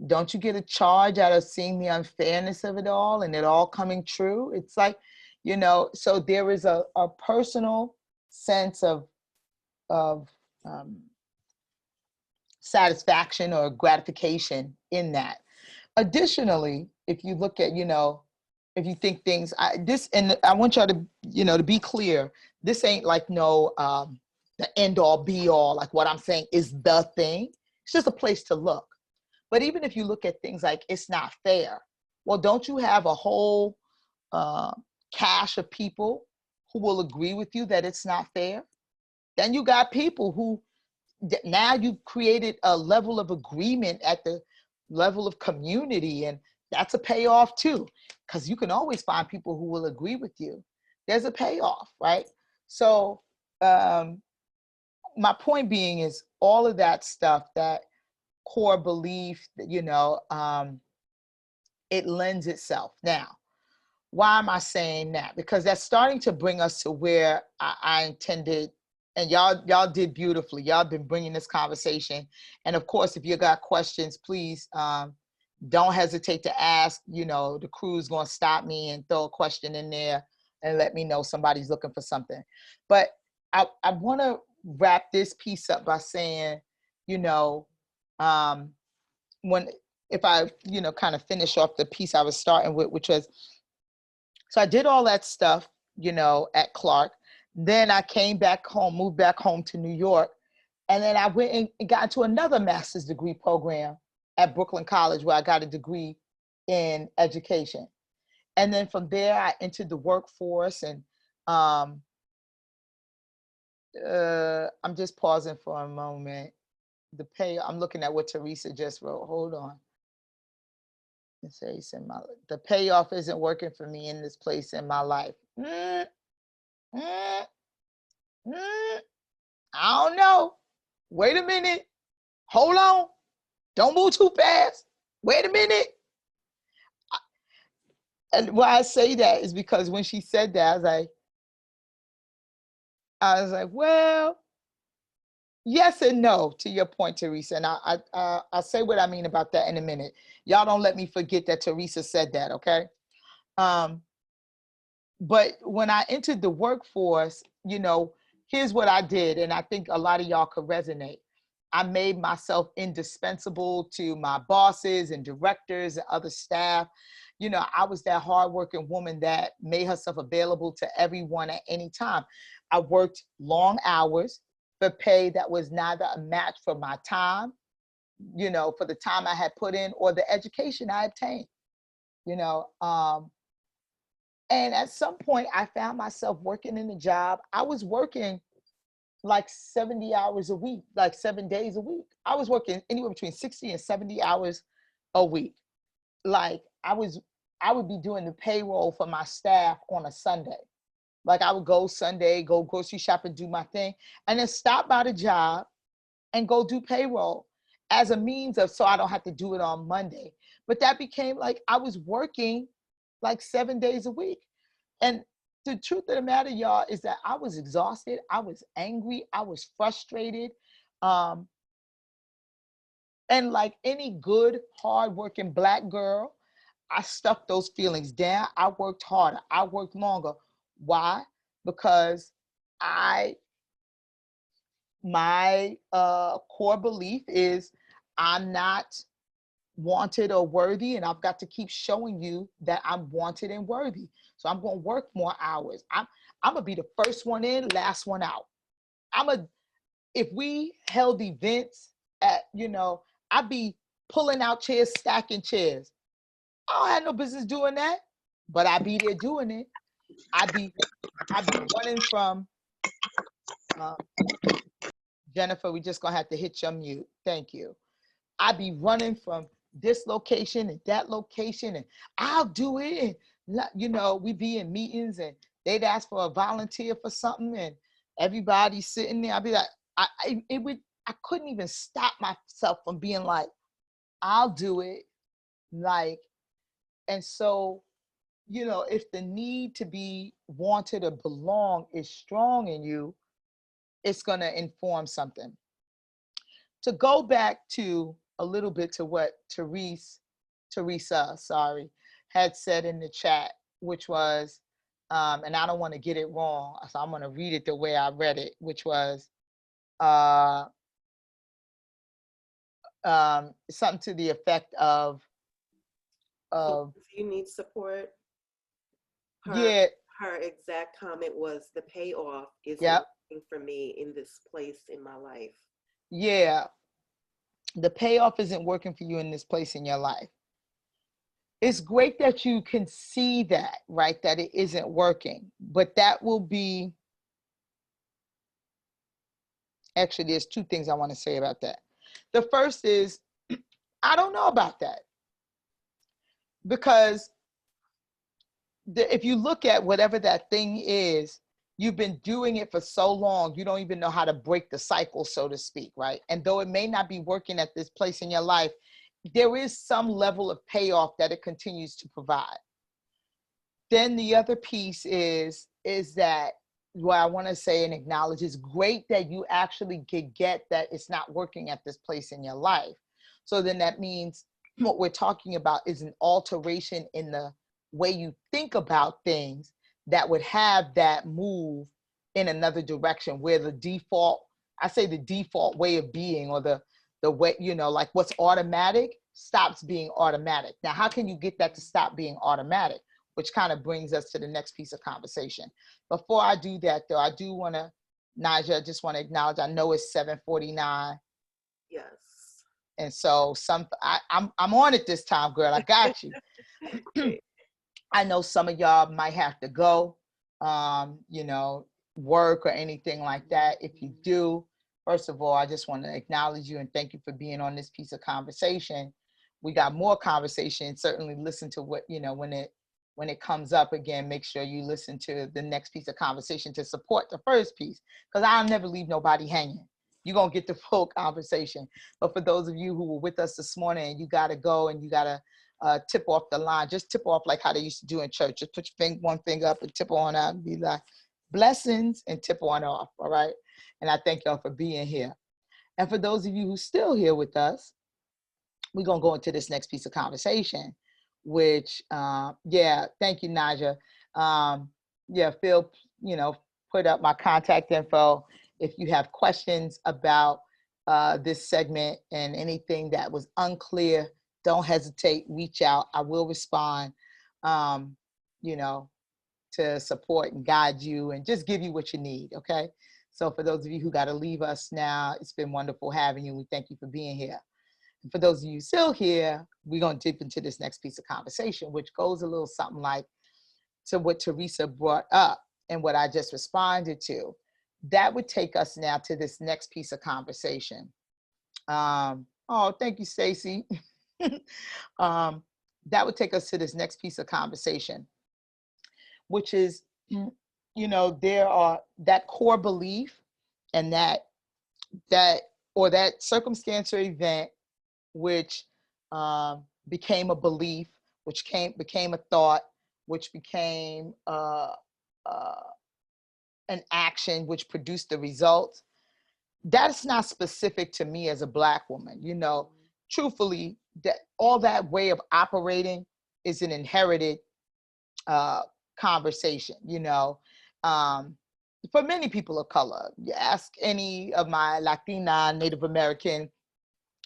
don't you get a charge out of seeing the unfairness of it all and it all coming true? It's like, so there is a personal sense of satisfaction or gratification in that. Additionally, if you look at, if you think things, and I want y'all to, to be clear, this ain't like the end all be all, like what I'm saying is the thing. It's just a place to look. But even if you look at things like it's not fair, well, don't you have a whole cache of people who will agree with you that it's not fair? Then you got people who, now you've created a level of agreement at the level of community, and that's a payoff too, because you can always find people who will agree with you. There's a payoff, right? So my point being is all of that stuff, that core belief, it lends itself. Now, why am I saying that? Because that's starting to bring us to where I intended. And y'all did beautifully. Y'all been bringing this conversation. And of course, if you got questions, please don't hesitate to ask. The crew's going to stop me and throw a question in there and let me know somebody's looking for something. But I want to wrap this piece up by saying, if I, kind of finish off the piece I was starting with, which was, so I did all that stuff, at Clark. Then I came back home, moved back home to New York. And then I went and got into another master's degree program at Brooklyn College, where I got a degree in education. And then from there, I entered the workforce, and I'm just pausing for a moment. The pay, I'm looking at what Teresa just wrote. Hold on. The payoff isn't working for me in this place in my life. I don't know. Wait a minute. Hold on. Don't move too fast. Wait a minute. And why I say that is because when she said that, I was like, well, yes and no, to your point, Teresa. And I'll say what I mean about that in a minute. Y'all don't let me forget that Teresa said that, okay? But when I entered the workforce, here's what I did, and I think a lot of y'all could resonate. I made myself indispensable to my bosses and directors and other staff. I was that hardworking woman that made herself available to everyone at any time. I worked long hours for pay that was neither a match for my time, for the time I had put in or the education I obtained, and at some point I found myself working in a job. I was working like 70 hours a week, like 7 days a week. I was working anywhere between 60 and 70 hours a week. Like I would be doing the payroll for my staff on a Sunday. Like I would go Sunday, go grocery shopping, do my thing, and then stop by the job and go do payroll as a means of, so I don't have to do it on Monday. But that became like I was working like 7 days a week. And the truth of the matter, y'all, is that I was exhausted. I was angry. I was frustrated. And like any good, hardworking Black girl, I stuffed those feelings down. I worked harder. I worked longer. Why? Because my core belief is I'm not wanted or worthy, and I've got to keep showing you that I'm wanted and worthy. So I'm going to work more hours. I'm going to be the first one in, last one out. If we held events at, I'd be pulling out chairs, stacking chairs. I don't have no business doing that, but I'd be there doing it. I'd be running from, Jennifer, we just gonna have to hit your mute. Thank you. I'd be running from this location and that location, and I'll do it. And we'd be in meetings and they'd ask for a volunteer for something, and everybody's sitting there. I'd be like, I couldn't even stop myself from being like, I'll do it. Like, and so, if the need to be wanted or belong is strong in you, it's gonna inform something. To go back to a little bit to what Teresa, had said in the chat, which was, and I don't want to get it wrong, so I'm going to read it the way I read it, which was something to the effect of if you need support. Her exact comment was, the payoff is working for me in this place in my life. Yeah. The payoff isn't working for you in this place in your life. It's great that you can see that, right? That it isn't working, but that will be, actually, there's two things I want to say about that. The first is, I don't know about that. Because if you look at whatever that thing is, you've been doing it for so long, you don't even know how to break the cycle, so to speak, right? And though it may not be working at this place in your life, there is some level of payoff that it continues to provide. Then the other piece is that what I want to say and acknowledge is great that you actually get that it's not working at this place in your life. So then that means what we're talking about is an alteration in the way you think about things that would have that move in another direction, where the default way of being, or the way, like what's automatic stops being automatic. Now, how can you get that to stop being automatic? Which kind of brings us to the next piece of conversation. Before I do that, though, I do want to, Naja, I just want to acknowledge, I know it's 7:49. Yes. And so I'm on it this time, girl. I got you. I know some of y'all might have to go, work or anything like that. If you do, first of all, I just want to acknowledge you and thank you for being on this piece of conversation. We got more conversation. Certainly listen to what, when it comes up again, make sure you listen to the next piece of conversation to support the first piece, because I'll never leave nobody hanging. You're going to get the full conversation. But for those of you who were with us this morning and you got to go and you got to tip off the line, just tip off like how they used to do in church. Just put your one finger up and tip on out and be like, blessings, and tip on off, all right? And I thank y'all for being here. And for those of you who still here with us, we're going to go into this next piece of conversation, which, thank you, Naja. Phil, put up my contact info. If you have questions about this segment and anything that was unclear, don't hesitate, reach out. I will respond, to support and guide you and just give you what you need, okay? So for those of you who got to leave us now, it's been wonderful having you. We thank you for being here. And for those of you still here, we're going to dip into this next piece of conversation, which goes a little something like to what Teresa brought up and what I just responded to. That would take us now to this next piece of conversation. Thank you, Stacy. That would take us to this next piece of conversation, which is, there are that core belief and that circumstance or event which became a belief, which became a thought, which became an action, which produced the result. That's not specific to me as a Black woman. Truthfully, that all that way of operating is an inherited conversation, for many people of color. You ask any of my Latina, Native American,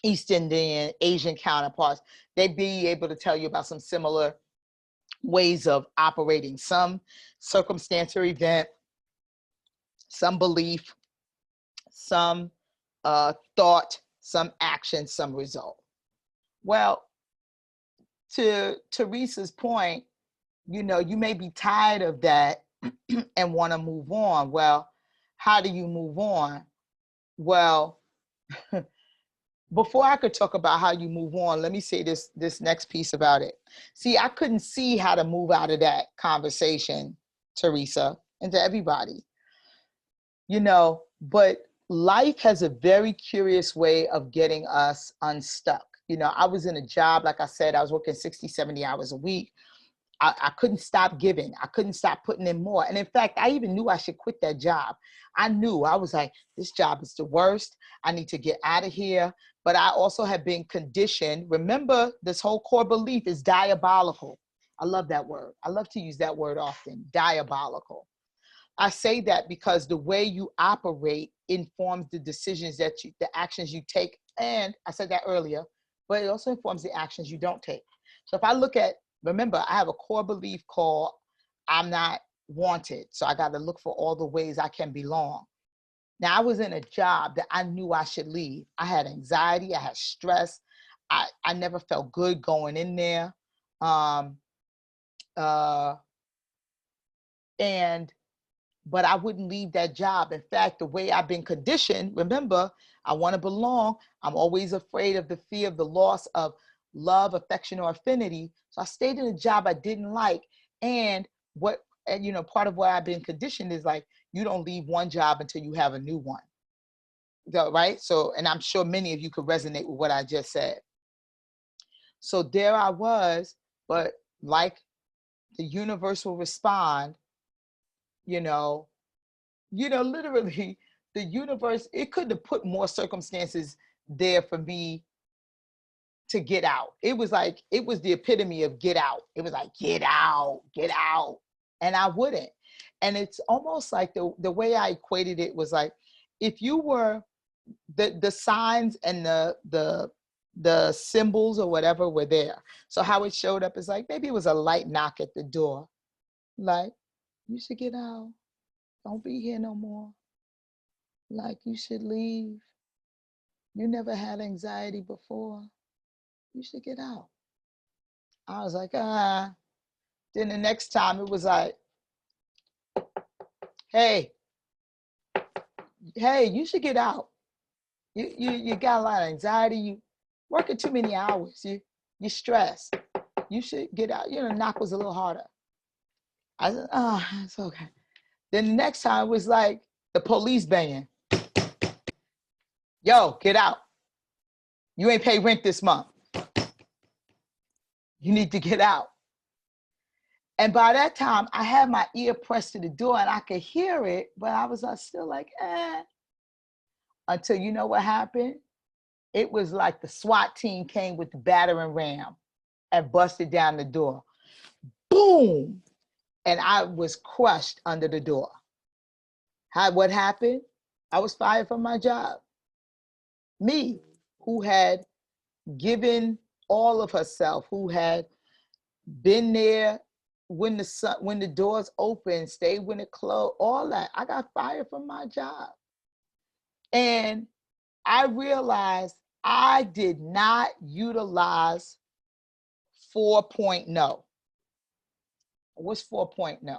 East Indian, Asian counterparts, they'd be able to tell you about some similar ways of operating, some circumstance or event, some belief, some thought, some action, some result. Well, to Teresa's point, you may be tired of that and want to move on. Well, how do you move on? Well, before I could talk about how you move on, let me say this next piece about it. See, I couldn't see how to move out of that conversation, Teresa, and to everybody, but life has a very curious way of getting us unstuck. I was in a job, like I said, I was working 60, 70 hours a week. I couldn't stop giving. I couldn't stop putting in more. And in fact, I even knew I should quit that job. I was like, this job is the worst. I need to get out of here. But I also have been conditioned. Remember, this whole core belief is diabolical. I love that word. I love to use that word often, diabolical. I say that because the way you operate informs the decisions the actions you take. And I said that earlier, but it also informs the actions you don't take. So if I look at, remember, I have a core belief called I'm not wanted. So I got to look for all the ways I can belong. Now, I was in a job that I knew I should leave. I had anxiety. I had stress. I never felt good going in there. But I wouldn't leave that job. In fact, the way I've been conditioned, remember, I want to belong. I'm always afraid of the fear of the loss of love, affection, or affinity. So I stayed in a job I didn't like. And part of what I've been conditioned is like, you don't leave one job until you have a new one. Right? So, and I'm sure many of you could resonate with what I just said. So there I was, but like the universe will respond, literally the universe, it couldn't have put more circumstances there for me to get out. It was the epitome of get out. It was like, get out. And I wouldn't. And it's almost like the way I equated it was like, if you were the signs and the symbols or whatever were there. So how it showed up is like, maybe it was a light knock at the door. Like, you should get out. Don't be here no more. Like, you should leave. You never had anxiety before. You should get out. I was like, Then the next time it was like, hey, you should get out. You got a lot of anxiety. You working too many hours. You're stressed. You should get out. You know, knock was a little harder. I said, oh, it's okay. Then the next time was like the police banging. Yo, get out. You ain't pay rent this month. You need to get out. And by that time, I had my ear pressed to the door and I could hear it, but I was still like, Until you know what happened? It was like the SWAT team came with the battering ram and busted down the door. Boom! And I was crushed under the door. What happened? I was fired from my job. Me, who had given all of herself, who had been there when the doors open, stayed when it closed, all that. I got fired from my job. And I realized I did not utilize 4.0. What's 4.0?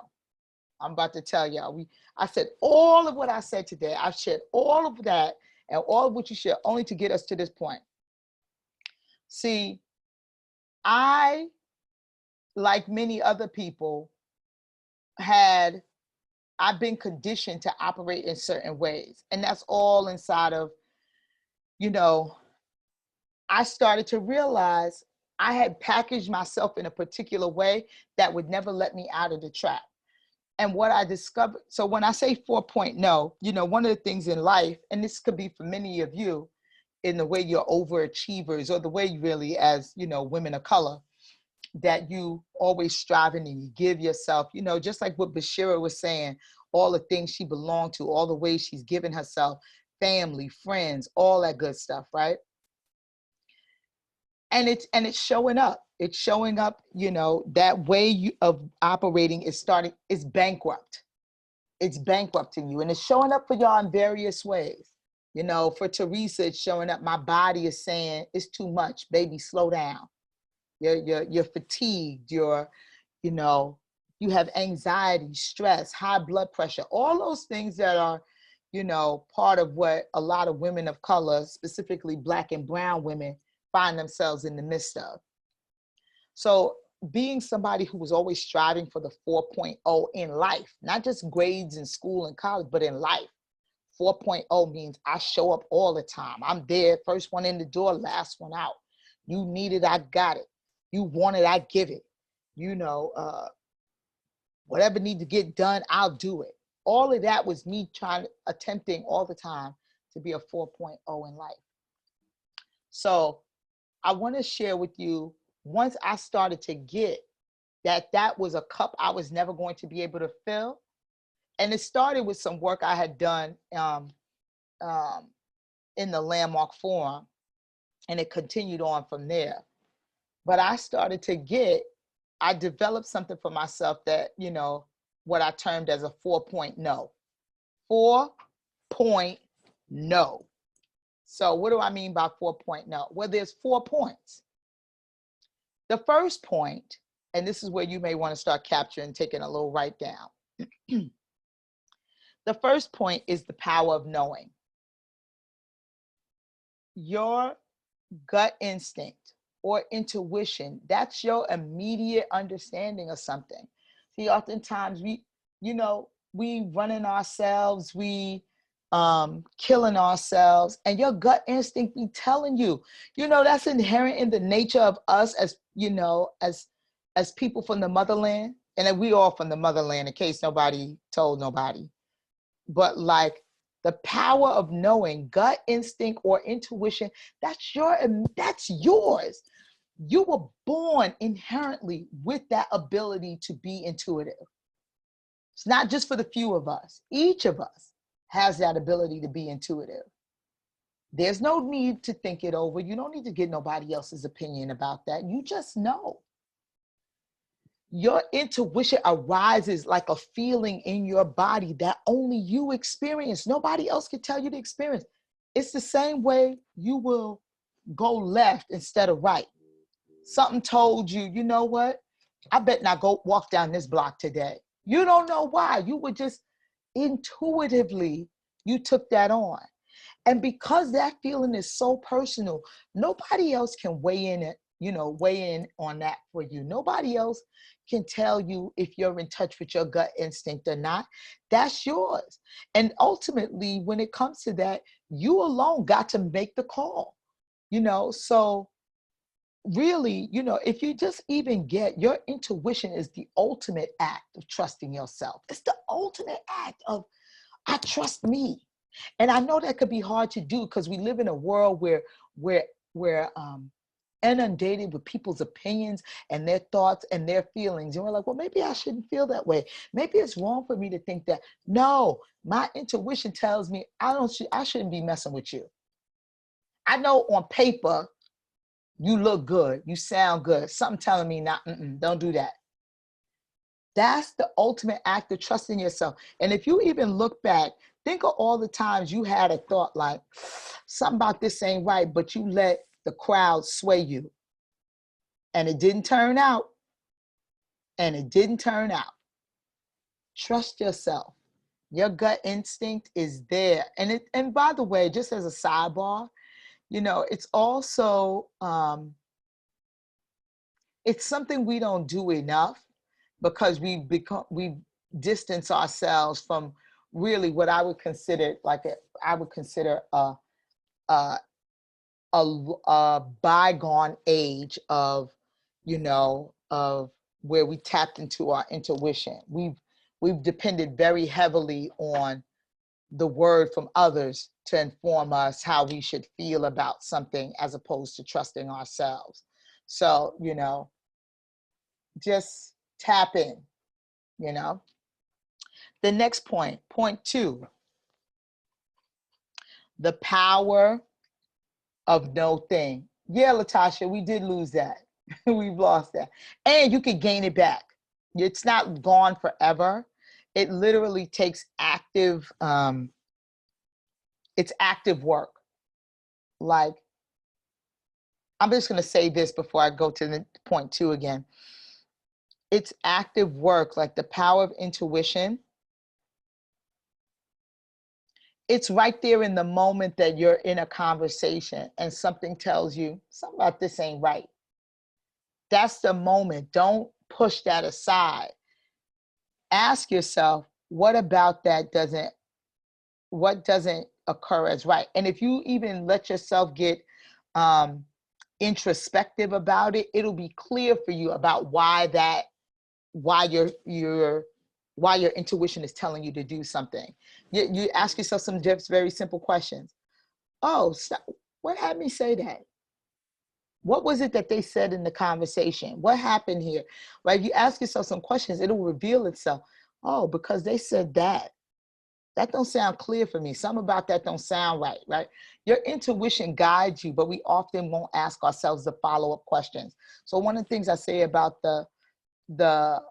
I'm about to tell y'all. I said all of what I said today. I've shared all of that and all of what you shared only to get us to this point. See, I, like many other people, I've been conditioned to operate in certain ways. And that's all inside of, I started to realize I had packaged myself in a particular way that would never let me out of the trap. And what I discovered, so when I say 4.0, one of the things in life, and this could be for many of you in the way you're overachievers or the way you really, as, women of color, that you always striving and you give yourself, just like what Bashira was saying, all the things she belonged to, all the ways she's given herself, family, friends, all that good stuff, right? And it's showing up. It's showing up, that way of operating is bankrupt. It's bankrupting you. And it's showing up for y'all in various ways. For Teresa, it's showing up. My body is saying, it's too much, baby, slow down. You're fatigued, you have anxiety, stress, high blood pressure, all those things that are, part of what a lot of women of color, specifically Black and brown women, find themselves in the midst of. So being somebody who was always striving for the 4.0 in life, not just grades in school and college, but in life. 4.0 means I show up all the time. I'm there, first one in the door, last one out. You need it, I got it. You want it, I give it. Whatever need to get done, I'll do it. All of that was me attempting all the time to be a 4.0 in life. So I want to share with you, once I started to get that was a cup I was never going to be able to fill. And it started with some work I had done in the Landmark Forum, and it continued on from there. But I started to I developed something for myself that, what I termed as a 4.0. 4.0. So what do I mean by 4.0? Well, there's 4 points. The first point, and this is where you may want to start capturing, taking a little write down. The first point is the power of knowing. Your gut instinct or intuition, that's your immediate understanding of something. See, oftentimes we running ourselves, we killing ourselves, and your gut instinct be telling you, that's inherent in the nature of us as, as people from the motherland. And then we all from the motherland, in case nobody told nobody. But like the power of knowing, gut instinct or intuition, that's yours. You were born inherently with that ability to be intuitive. It's not just for the few of us. Each of us has that ability to be intuitive. There's no need to think it over. You don't need to get nobody else's opinion about that. You just know. Your intuition arises like a feeling in your body that only you experience. Nobody else can tell you to experience. It's the same way you will go left instead of right. Something told you, you know what? I bet not go walk down this block today. You don't know why. You were just intuitively, you took that on. And because that feeling is so personal, nobody else can weigh in it, weigh in on that for you. Nobody else can tell you if you're in touch with your gut instinct or not. That's yours. And ultimately, when it comes to that, you alone got to make the call, so really, if you just even get your intuition is the ultimate act of trusting yourself. It's the ultimate act of, I trust me. And I know that could be hard to do because we live in a world where we're inundated with people's opinions and their thoughts and their feelings. And we're like, well, maybe I shouldn't feel that way. Maybe it's wrong for me to think that. No, my intuition tells me I shouldn't be messing with you. I know on paper, you look good, you sound good. Something telling me not, don't do that. That's the ultimate act of trusting yourself. And if you even look back, think of all the times you had a thought like, something about this ain't right, but you let the crowd sway you. And it didn't turn out. And it didn't turn out. Trust yourself. Your gut instinct is there. And by the way, just as a sidebar, it's also, it's something we don't do enough because we distance ourselves from really what I would consider a bygone age of, of where we tapped into our intuition. We've depended very heavily on the word from others to inform us how we should feel about something as opposed to trusting ourselves. So, just tap in, The next point 2, the power of no thing. Yeah, Latasha, we did lose that. We've lost that. And you can gain it back. It's not gone forever. It literally takes active, it's active work. Like, I'm just going to say this before I go to the point 2 again. It's active work, like the power of intuition. It's right there in the moment that you're in a conversation and something tells you, something about this ain't right. That's the moment. Don't push that aside. Ask yourself, what about that doesn't occur as right? And if you even let yourself get introspective about it, it'll be clear for you about why your intuition is telling you to do something. You ask yourself some just very simple questions. Oh, what had me say that? What was it that they said in the conversation? What happened here? Right? You ask yourself some questions, it'll reveal itself. Oh, because they said that. That don't sound clear for me. Something about that don't sound right, right? Your intuition guides you, but we often won't ask ourselves the follow-up questions. So one of the things I say about that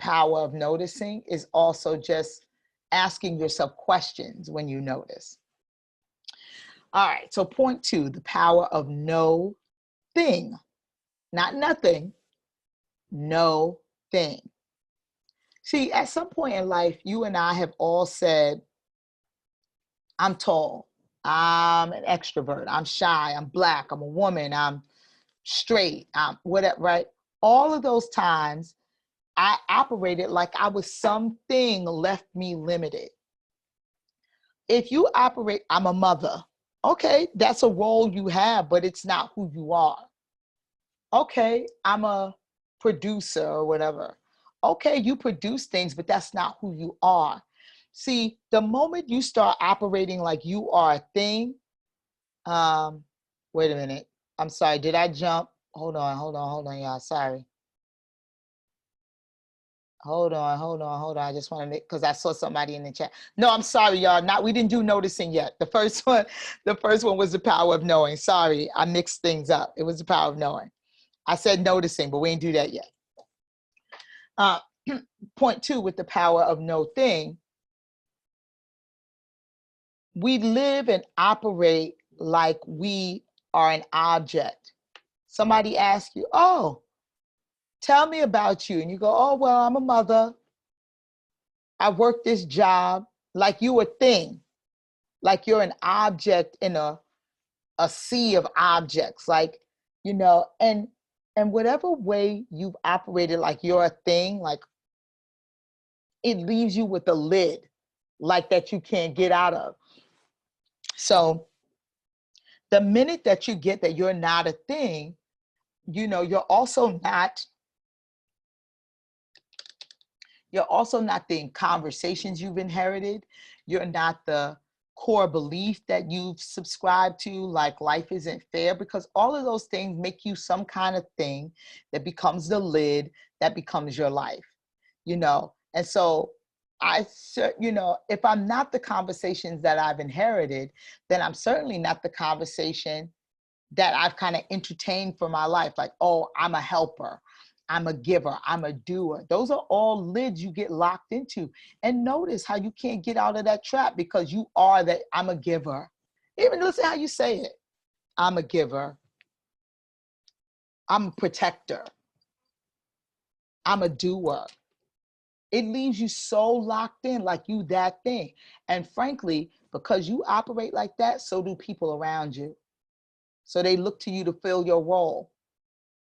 power of noticing is also just asking yourself questions when you notice. All right, so point 2, the power of no thing, not nothing, no thing. See, at some point in life, you and I have all said, I'm tall, I'm an extrovert, I'm shy, I'm Black, I'm a woman, I'm straight, I'm whatever, right? All of those times, I operated like I was something left me limited. If you operate, I'm a mother. Okay, that's a role you have, but it's not who you are. Okay, I'm a producer or whatever. Okay, you produce things, but that's not who you are. See, the moment you start operating like you are a thing, wait a minute. I'm sorry, did I jump? Hold on, y'all, sorry. Hold on. I just want to make, because I saw somebody in the chat. No, I'm sorry, y'all. We didn't do noticing yet. The first one was the power of knowing. Sorry, I mixed things up. It was the power of knowing. I said noticing, but we ain't do that yet. Point 2, with the power of no thing, we live and operate like we are an object. Somebody asks you, oh, tell me about you. And you go, oh, well, I'm a mother. I work this job. Like you a thing, like you're an object in a sea of objects, like, you know, and whatever way you've operated like you're a thing, like it leaves you with a lid like that you can't get out of. So the minute that you get that you're not a thing, you know, you're also not the conversations you've inherited. You're not the core belief that you've subscribed to, like life isn't fair, because all of those things make you some kind of thing that becomes the lid that becomes your life, you know? And so you know, if I'm not the conversations that I've inherited, then I'm certainly not the conversation that I've kind of entertained for my life. Like, oh, I'm a helper, I'm a giver, I'm a doer. Those are all lids you get locked into. And notice how you can't get out of that trap, because you are that. I'm a giver. Even listen how you say it. I'm a giver. I'm a protector. I'm a doer. It leaves you so locked in, like you that thing. And frankly, because you operate like that, so do people around you. So they look to you to fill your role,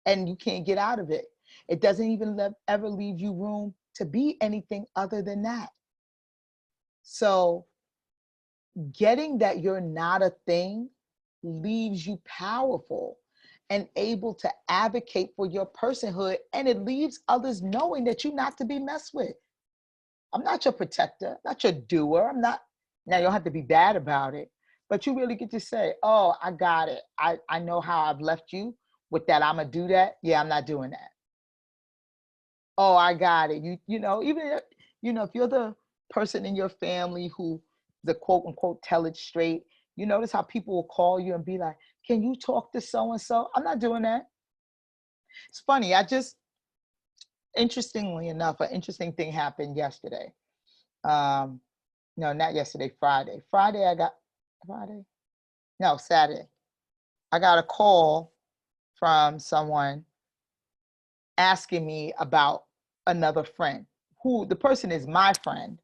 and you can't get out of it. It doesn't even ever leave you room to be anything other than that. So getting that you're not a thing leaves you powerful and able to advocate for your personhood, and it leaves others knowing that you're not to be messed with. I'm not your protector, not your doer. I'm not. Now you don't have to be bad about it, but you really get to say, oh, I got it. I know how I've left you with that. I'm gonna do that. Yeah, I'm not doing that. Oh, I got it. You know, even if, you know, if you're the person in your family who the quote unquote tell it straight, you notice how people will call you and be like, can you talk to so and so? I'm not doing that. It's funny. Interestingly enough, an interesting thing happened yesterday. No, not yesterday, Friday. Saturday. I got a call from someone asking me about another friend, who the person is my friend,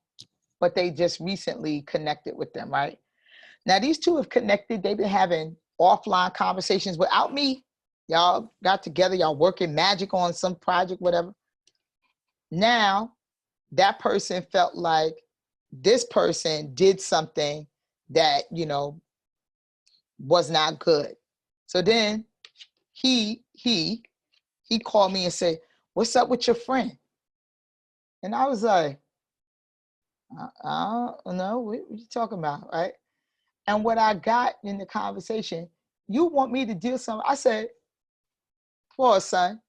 but they just recently connected with them, right? Now, these two have connected. They've been having offline conversations without me. Y'all got together, y'all working magic on some project, whatever. Now, that person felt like this person did something that, you know, was not good. So then he called me and said, what's up with your friend? And I was like, I don't know, what you talking about, right? And what I got in the conversation, you want me to do something? I said, Floyd, son,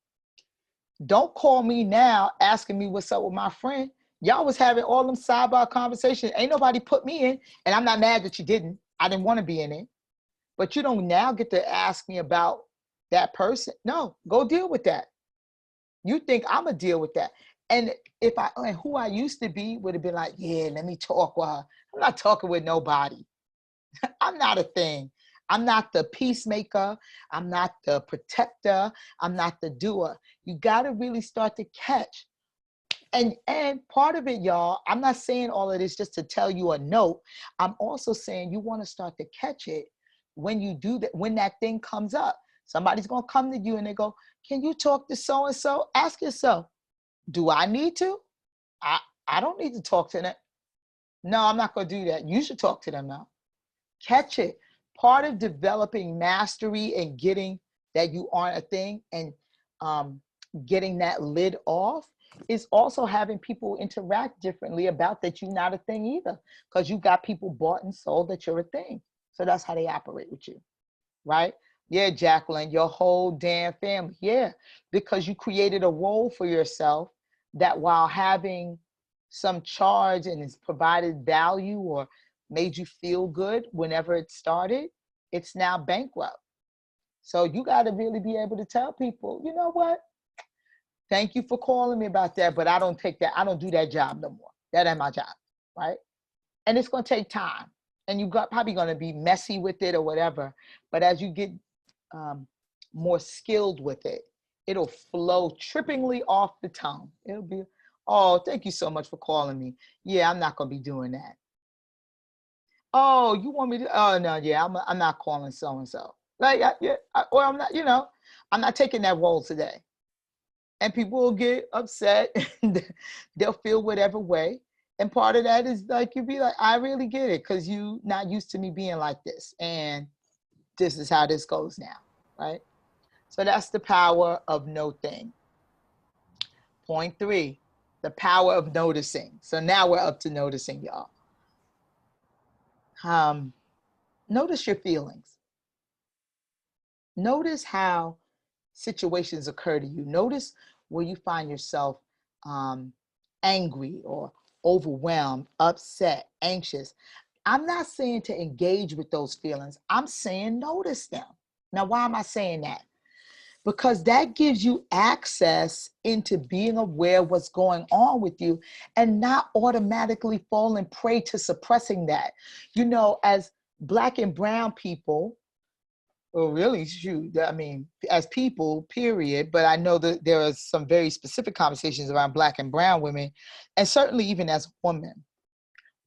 don't call me now asking me what's up with my friend. Y'all was having all them sidebar conversations. Ain't nobody put me in, and I'm not mad that you didn't. I didn't want to be in it. But you don't now get to ask me about that person. No, go deal with that. You think I'm gonna deal with that. And who I used to be would have been like, yeah, let me talk with her. I'm not talking with nobody. I'm not a thing. I'm not the peacemaker. I'm not the protector. I'm not the doer. You got to really start to catch. And part of it, y'all, I'm not saying all of this just to tell you a note. I'm also saying you want to start to catch it when you do that, when that thing comes up. Somebody's going to come to you and they go, can you talk to so-and-so? Ask yourself, do I need to? I don't need to talk to them. No, I'm not going to do that. You should talk to them now. Catch it. Part of developing mastery and getting that you aren't a thing and getting that lid off is also having people interact differently about that you're not a thing either, because you got people bought and sold that you're a thing. So that's how they operate with you, right? Yeah, Jacqueline, your whole damn family. Yeah, because you created a role for yourself that, while having some charge and has provided value or made you feel good whenever it started, it's now bankrupt. So you got to really be able to tell people, you know what? Thank you for calling me about that, but I don't take that. I don't do that job no more. That ain't my job, right? And it's going to take time, and you probably going to be messy with it or whatever. But as you get more skilled with it, It'll flow trippingly off the tongue. It'll be, oh, thank you so much for calling me. Yeah, I'm not going to be doing that. Oh, you want me to? Oh, no, yeah, I'm not calling so-and-so. Like, or I'm not, I'm not taking that role today. And people will get upset. They'll feel whatever way. And part of that is like, you'll be like, I really get it, because you not used to me being like this. And this is how this goes now, right? So that's the power of no thing. Point 3, the power of noticing. So now we're up to noticing, y'all. Notice your feelings. Notice how situations occur to you. Notice where you find yourself angry or overwhelmed, upset, anxious. I'm not saying to engage with those feelings. I'm saying notice them. Now, why am I saying that? Because that gives you access into being aware of what's going on with you and not automatically falling prey to suppressing that. As Black and brown people, or really, shoot, I mean, as people, period, but I know that there are some very specific conversations around Black and brown women, and certainly even as women,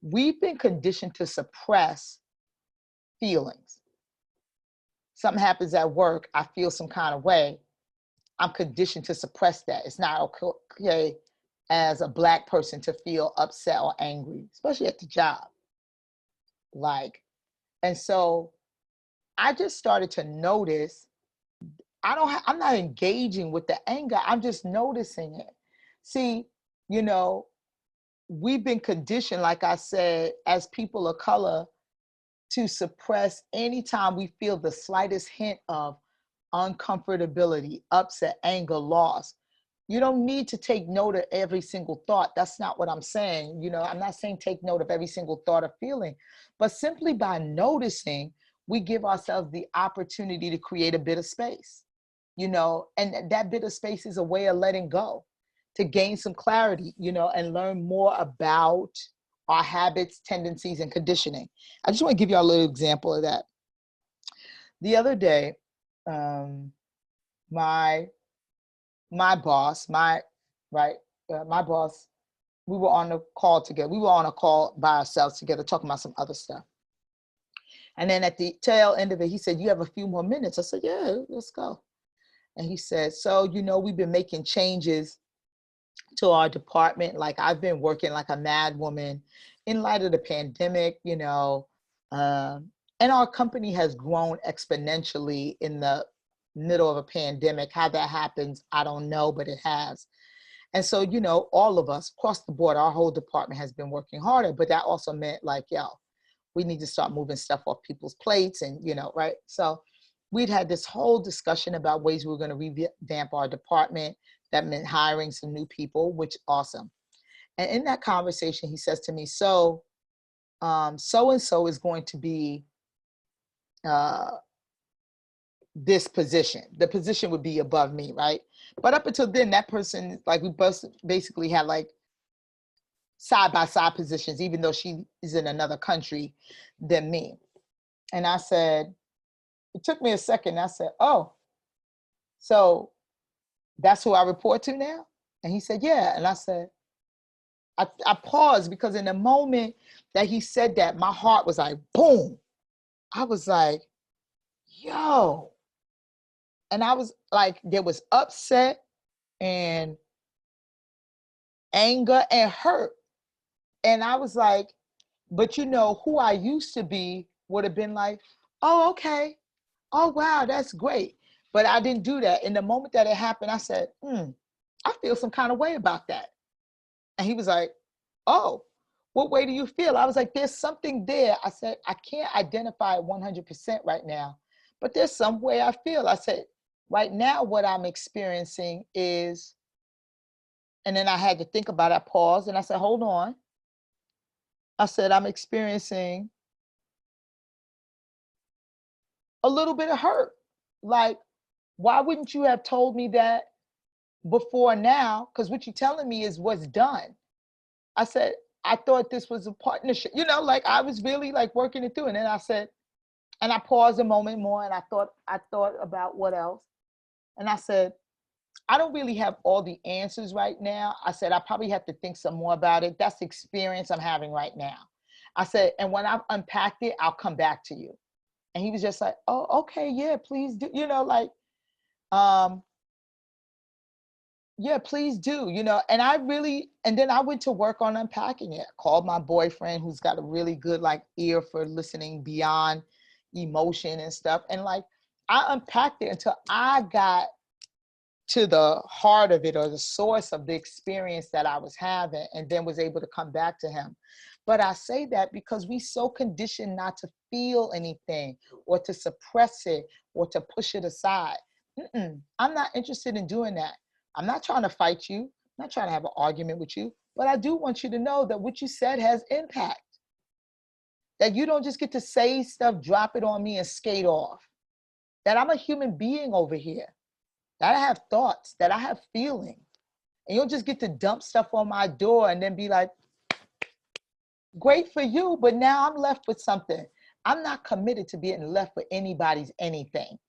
we've been conditioned to suppress feelings. Something happens at work, I feel some kind of way, I'm conditioned to suppress that. It's not okay as a Black person to feel upset or angry, especially at the job. And so I just started to notice, I'm not engaging with the anger, I'm just noticing it. See, we've been conditioned, like I said, as people of color, to suppress anytime we feel the slightest hint of uncomfortability, upset, anger, loss. You don't need to take note of every single thought. That's not what I'm saying. I'm not saying take note of every single thought or feeling, but simply by noticing, we give ourselves the opportunity to create a bit of space, and that bit of space is a way of letting go, to gain some clarity, and learn more about our habits, tendencies, and conditioning. I just want to give you a little example of that. The other day, my boss, my boss, we were on a call together. We were on a call by ourselves together, talking about some other stuff. And then at the tail end of it, he said, "You have a few more minutes." I said, "Yeah, let's go." And he said, "So, we've been making changes to our department. Like, I've been working like a mad woman in light of the pandemic, and our company has grown exponentially in the middle of a pandemic. How that happens, I don't know, but it has. And so, all of us across the board, our whole department has been working harder, but that also meant like, we need to start moving stuff off people's plates and, right? So we'd had this whole discussion about ways we were going to revamp our department. That meant hiring some new people, which awesome. And in that conversation, he says to me, so so-and-so is going to be this position. The position would be above me, right? But up until then, that person, like, we both basically had like side-by-side positions, even though she is in another country than me. And I said, it took me a second. I said, "Oh, so that's who I report to now?" And he said, "Yeah." And I said, I paused, because in the moment that he said that, my heart was like, boom. I was like, yo. And I was like, there was upset and anger and hurt. And I was like, but who I used to be would have been like, "Oh, okay. Oh, wow, that's great." But I didn't do that. In the moment that it happened, I said, I feel some kind of way about that. And he was like, "Oh, what way do you feel?" I was like, "There's something there." I said, "I can't identify it 100% right now, but there's some way I feel." I said, "Right now, what I'm experiencing is," and then I had to think about it. I paused and I said, "Hold on." I said, "I'm experiencing a little bit of hurt. Like, why wouldn't you have told me that before now? Because what you're telling me is what's done." I said, "I thought this was a partnership." Like, I was really like working it through. And then I said, and I paused a moment more, and I thought about what else. And I said, I don't really have all the answers right now. I said, I probably have to think some more about it. That's the experience I'm having right now. I said, and when I've unpacked it, I'll come back to you. And he was just like, oh, okay, yeah, please do. Like, yeah, please do, and and then I went to work on unpacking it. Called my boyfriend, who's got a really good like ear for listening beyond emotion and stuff. And like, I unpacked it until I got to the heart of it, or the source of the experience that I was having, and then was able to come back to him. But I say that because we so conditioned not to feel anything, or to suppress it, or to push it aside. I'm not interested in doing that. I'm not trying to fight you. I'm not trying to have an argument with you, but I do want you to know that what you said has impact. That you don't just get to say stuff, drop it on me and skate off. That I'm a human being over here. That I have thoughts, that I have feelings. And you don't just get to dump stuff on my door and then be like, great for you, but now I'm left with something. I'm not committed to being left with anybody's anything.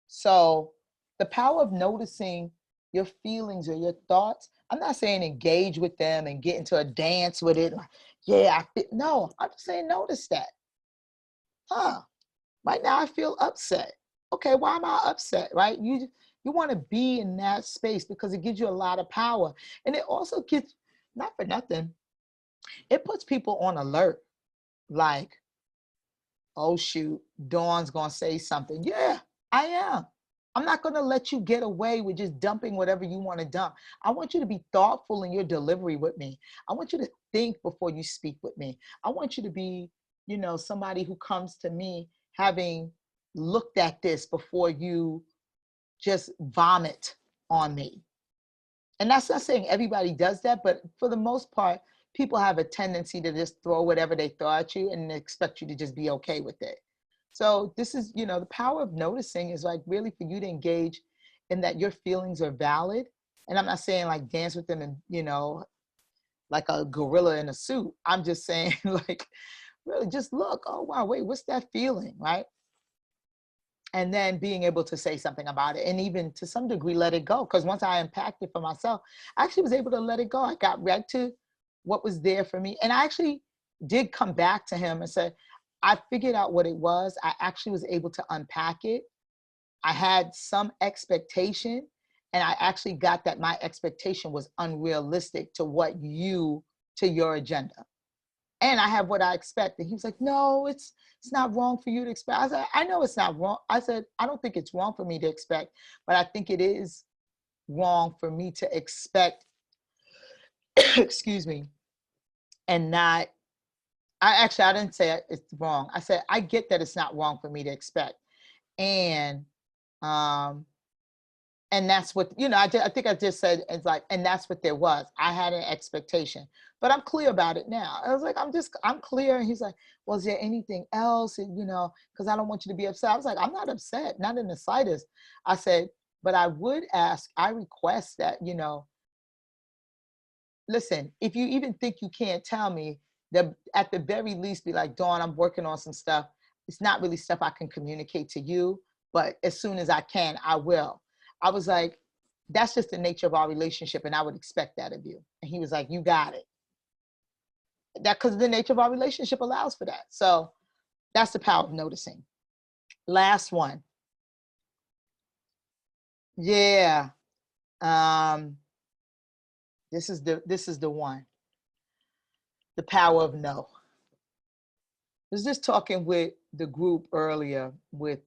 So the power of noticing your feelings or your thoughts, I'm not saying engage with them and get into a dance with it. Like, yeah, no, I'm just saying notice that. Right now I feel upset. Okay, why am I upset, right? You want to be in that space because it gives you a lot of power. And it also gets, not for nothing, it puts people on alert. Like, oh shoot, Dawn's gonna say something. Yeah, I am. I'm not going to let you get away with just dumping whatever you want to dump. I want you to be thoughtful in your delivery with me. I want you to think before you speak with me. I want you to be, somebody who comes to me having looked at this before you just vomit on me. And that's not saying everybody does that, but for the most part, people have a tendency to just throw whatever they throw at you and expect you to just be okay with it. So this is, the power of noticing is like really for you to engage in that your feelings are valid. And I'm not saying like dance with them and, like a gorilla in a suit. I'm just saying like, really just look, oh, wow, wait, what's that feeling, right? And then being able to say something about it and even to some degree let it go. Because once I unpacked it for myself, I actually was able to let it go. I got right to what was there for me. And I actually did come back to him and say, I figured out what it was. I actually was able to unpack it. I had some expectation, and I actually got that my expectation was unrealistic to your agenda. And I have what I expected. He was like, no, it's not wrong for you to expect. I said, I know it's not wrong. I said, I don't think it's wrong for me to expect, but I think it is wrong for me to expect, excuse me, and not, I didn't say it's wrong. I said, I get that it's not wrong for me to expect. And that's what, I think I just said, it's like, and that's what there was. I had an expectation, but I'm clear about it now. I was like, I'm clear. And he's like, well, is there anything else? And, because I don't want you to be upset. I was like, I'm not upset, not in the slightest. I said, but I would ask, I request that, listen, if you even think you can't tell me, that at the very least be like, Dawn, I'm working on some stuff. It's not really stuff I can communicate to you, but as soon as I can, I will. I was like, that's just the nature of our relationship, and I would expect that of you. And he was like, you got it. That because the nature of our relationship allows for that. So that's the power of noticing. Last one. Yeah. This is the one. The power of no. I was just talking with the group earlier with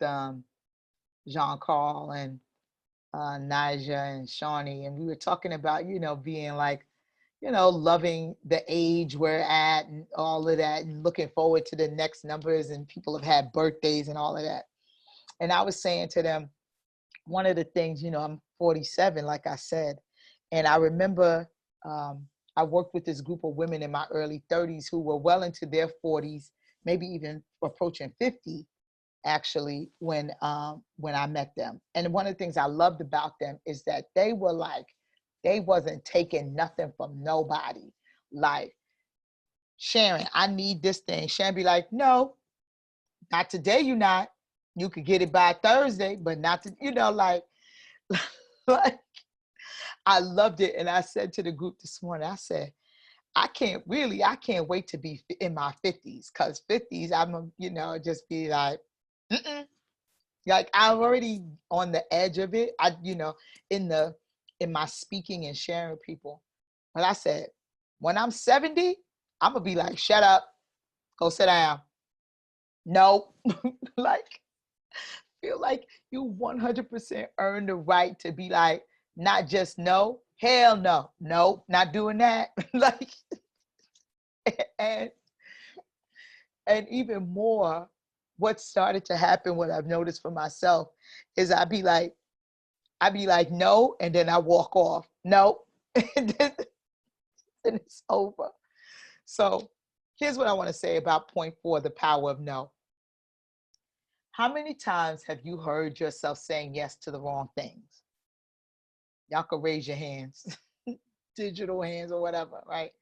Jean-Carl and Naja and Shawnee, and we were talking about, being like, loving the age we're at and all of that, and looking forward to the next numbers, and people have had birthdays and all of that. And I was saying to them, one of the things, I'm 47, like I said, and I remember I worked with this group of women in my early 30s who were well into their 40s, maybe even approaching 50, actually, when I met them. And one of the things I loved about them is that they were like, they wasn't taking nothing from nobody. Like, Sharon, I need this thing. Sharon be like, no, not today, you not. You could get it by Thursday, but not to, like, I loved it. And I said to the group this morning, I said, I can't wait to be in my 50s, because 50s, I'm, just be like, mm-mm. Like I'm already on the edge of it. In my speaking and sharing with people. But I said, when I'm 70, I'm gonna be like, shut up, go sit down. No, like, feel like you 100% earn the right to be like, not just no, hell no, nope, not doing that. Like, and even more, what started to happen, what I've noticed for myself, is I'd be like, no, and then I walk off. No, and then it's over. So here's what I want to say about point 4, the power of no. How many times have you heard yourself saying yes to the wrong things? Y'all can raise your hands, digital hands or whatever, right?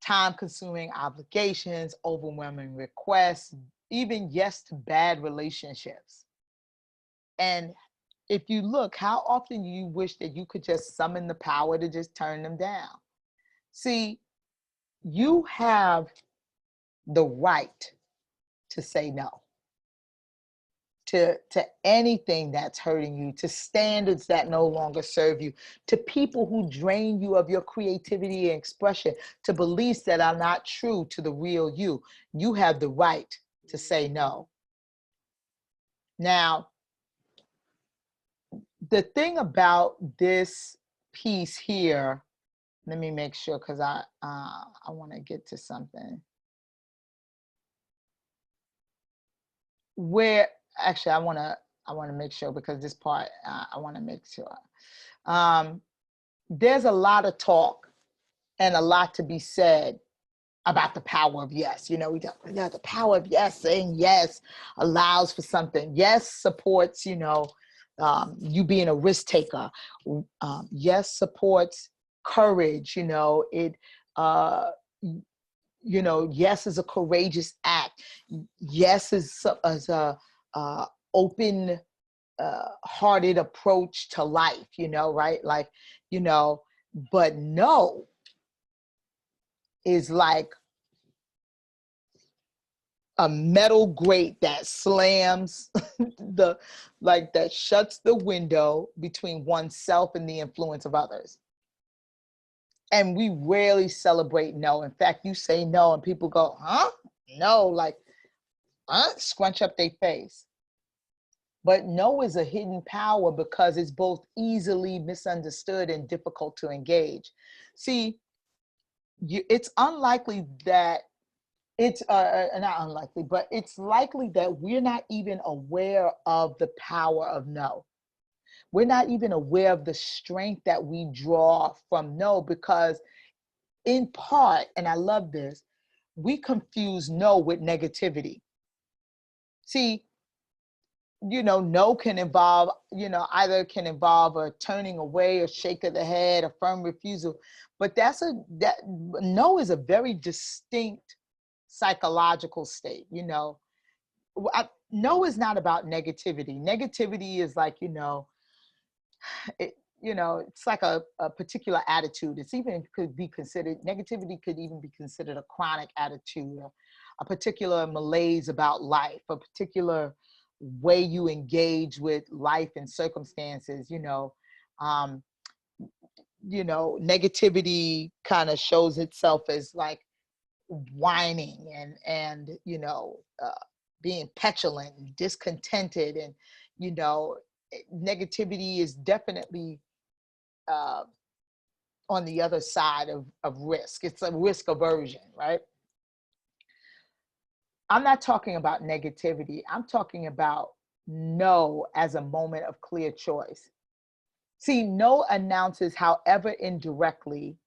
Time-consuming obligations, overwhelming requests, even yes to bad relationships. And if you look, how often you wish that you could just summon the power to just turn them down? See, you have the right to say no to anything that's hurting you, to standards that no longer serve you, to people who drain you of your creativity and expression, to beliefs that are not true to the real you. You have the right to say no. Now, the thing about this piece here, let me make sure, because I want to get to something where actually I want to make sure, because this part I want to make sure. There's a lot of talk and a lot to be said about the power of yes. The power of yes, saying yes allows for something. Yes supports, you being a risk taker. Yes supports courage. Yes is a courageous act. Yes is a open hearted approach to life, right? Like, but no is like a metal grate that slams that shuts the window between oneself and the influence of others. And we rarely celebrate no. In fact, you say no and people go, huh? No, like, scrunch up their face. But no is a hidden power because it's both easily misunderstood and difficult to engage. See, it's unlikely that it's not unlikely, but it's likely that we're not even aware of the power of no. We're not even aware of the strength that we draw from no, because in part, and I love this, we confuse no with negativity. See, no can involve, either can involve a turning away, a shake of the head, a firm refusal. But no is a very distinct psychological state. No is not about negativity. Negativity is like, it's like a particular attitude. Negativity could even be considered a chronic attitude, a particular malaise about life, a particular way you engage with life and circumstances. Negativity kind of shows itself as like whining and being petulant and discontented, and negativity is definitely on the other side of risk. It's a risk aversion, right? I'm not talking about negativity. I'm talking about no as a moment of clear choice. See, no announces, however indirectly,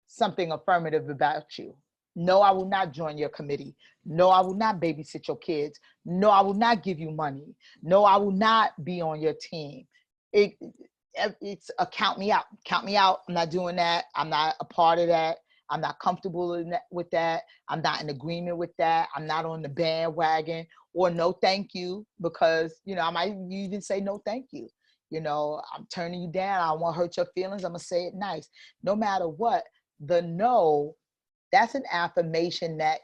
something affirmative about you. No, I will not join your committee. No, I will not babysit your kids. No, I will not give you money. No, I will not be on your team. It's a count me out. Count me out. I'm not doing that. I'm not a part of that. I'm not comfortable with that. I'm not in agreement with that. I'm not on the bandwagon. Or no, thank you, because I might even say no, thank you. You know, I'm turning you down. I don't want to hurt your feelings. I'm going to say it nice. No matter what, the no, that's an affirmation that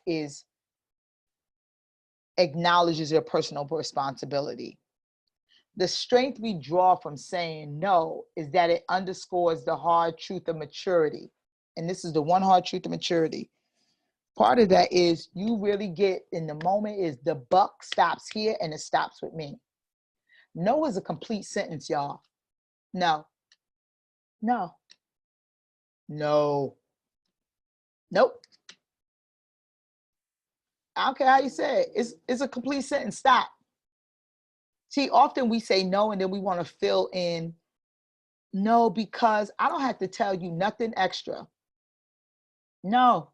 acknowledges your personal responsibility. The strength we draw from saying no is that it underscores the hard truth of maturity. And this is the one hard truth of maturity. Part of that is you really get in the moment is the buck stops here and it stops with me. No is a complete sentence, y'all. No. No. No. Nope. I don't care how you say it. It's a complete sentence. Stop. See, often we say no and then we want to fill in no because I don't have to tell you nothing extra. No.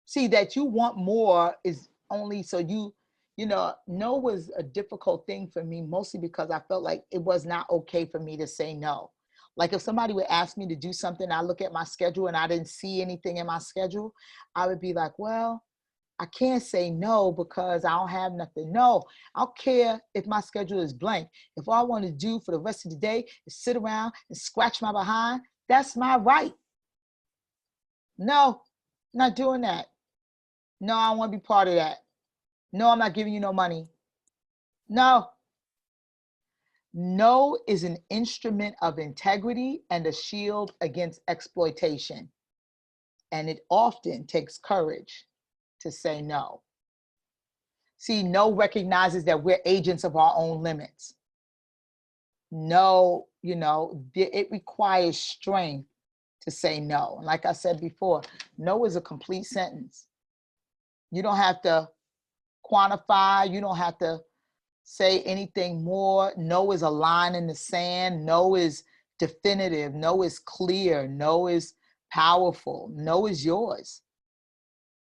See, that you want more is only so you know, no was a difficult thing for me, mostly because I felt like it was not okay for me to say no. Like if somebody would ask me to do something, I look at my schedule and I didn't see anything in my schedule, I would be like, well, I can't say no because I don't have nothing. No, I don't care if my schedule is blank. If all I want to do for the rest of the day is sit around and scratch my behind, that's my right. No, not doing that. No, I don't want to be part of that. No, I'm not giving you no money. No. No is an instrument of integrity and a shield against exploitation. And it often takes courage to say no. See, no recognizes that we're agents of our own limits. No, you know, it requires strength to say no. And like I said before, no is a complete sentence. You don't have to quantify, you don't have to say anything more. No is a line in the sand. No is definitive. No is clear. No is powerful. No is yours.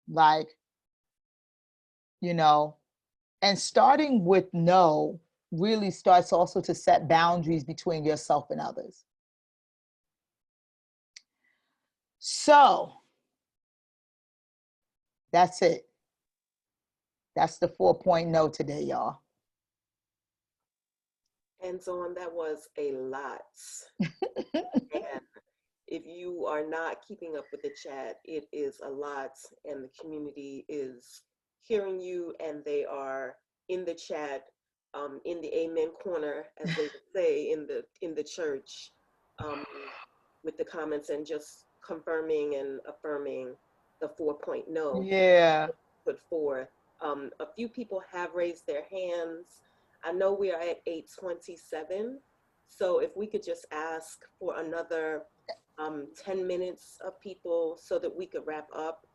Like, you know, and starting with no really starts also to set boundaries between yourself and others. So that's it. That's the 4.0 no today, y'all. And so on, that was a lot. And if you are not keeping up with the chat, it is a lot, and the community is hearing you, and they are in the chat, in the amen corner, as they would say in the church, with the comments and just confirming and affirming the 4.0. Yeah. Put forth. A few people have raised their hands. I know we are at 8:27, so if we could just ask for another 10 minutes of people so that we could wrap up.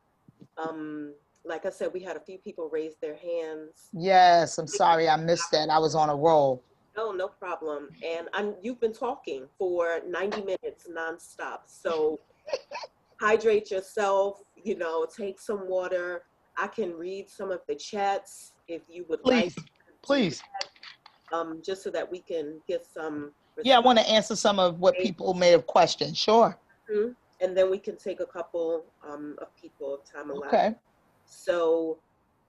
Like I said, we had a few people raise their hands. Yes, I'm sorry I missed that. I was on a roll. No problem. And you've been talking for 90 minutes nonstop. So hydrate yourself, you know, take some water. I can read some of the chats if you would like. Please. Just so that we can get some response. Yeah, I want to answer some of what people may have questioned. Sure. Mm-hmm. And then we can take a couple of people if time allows. Okay. So,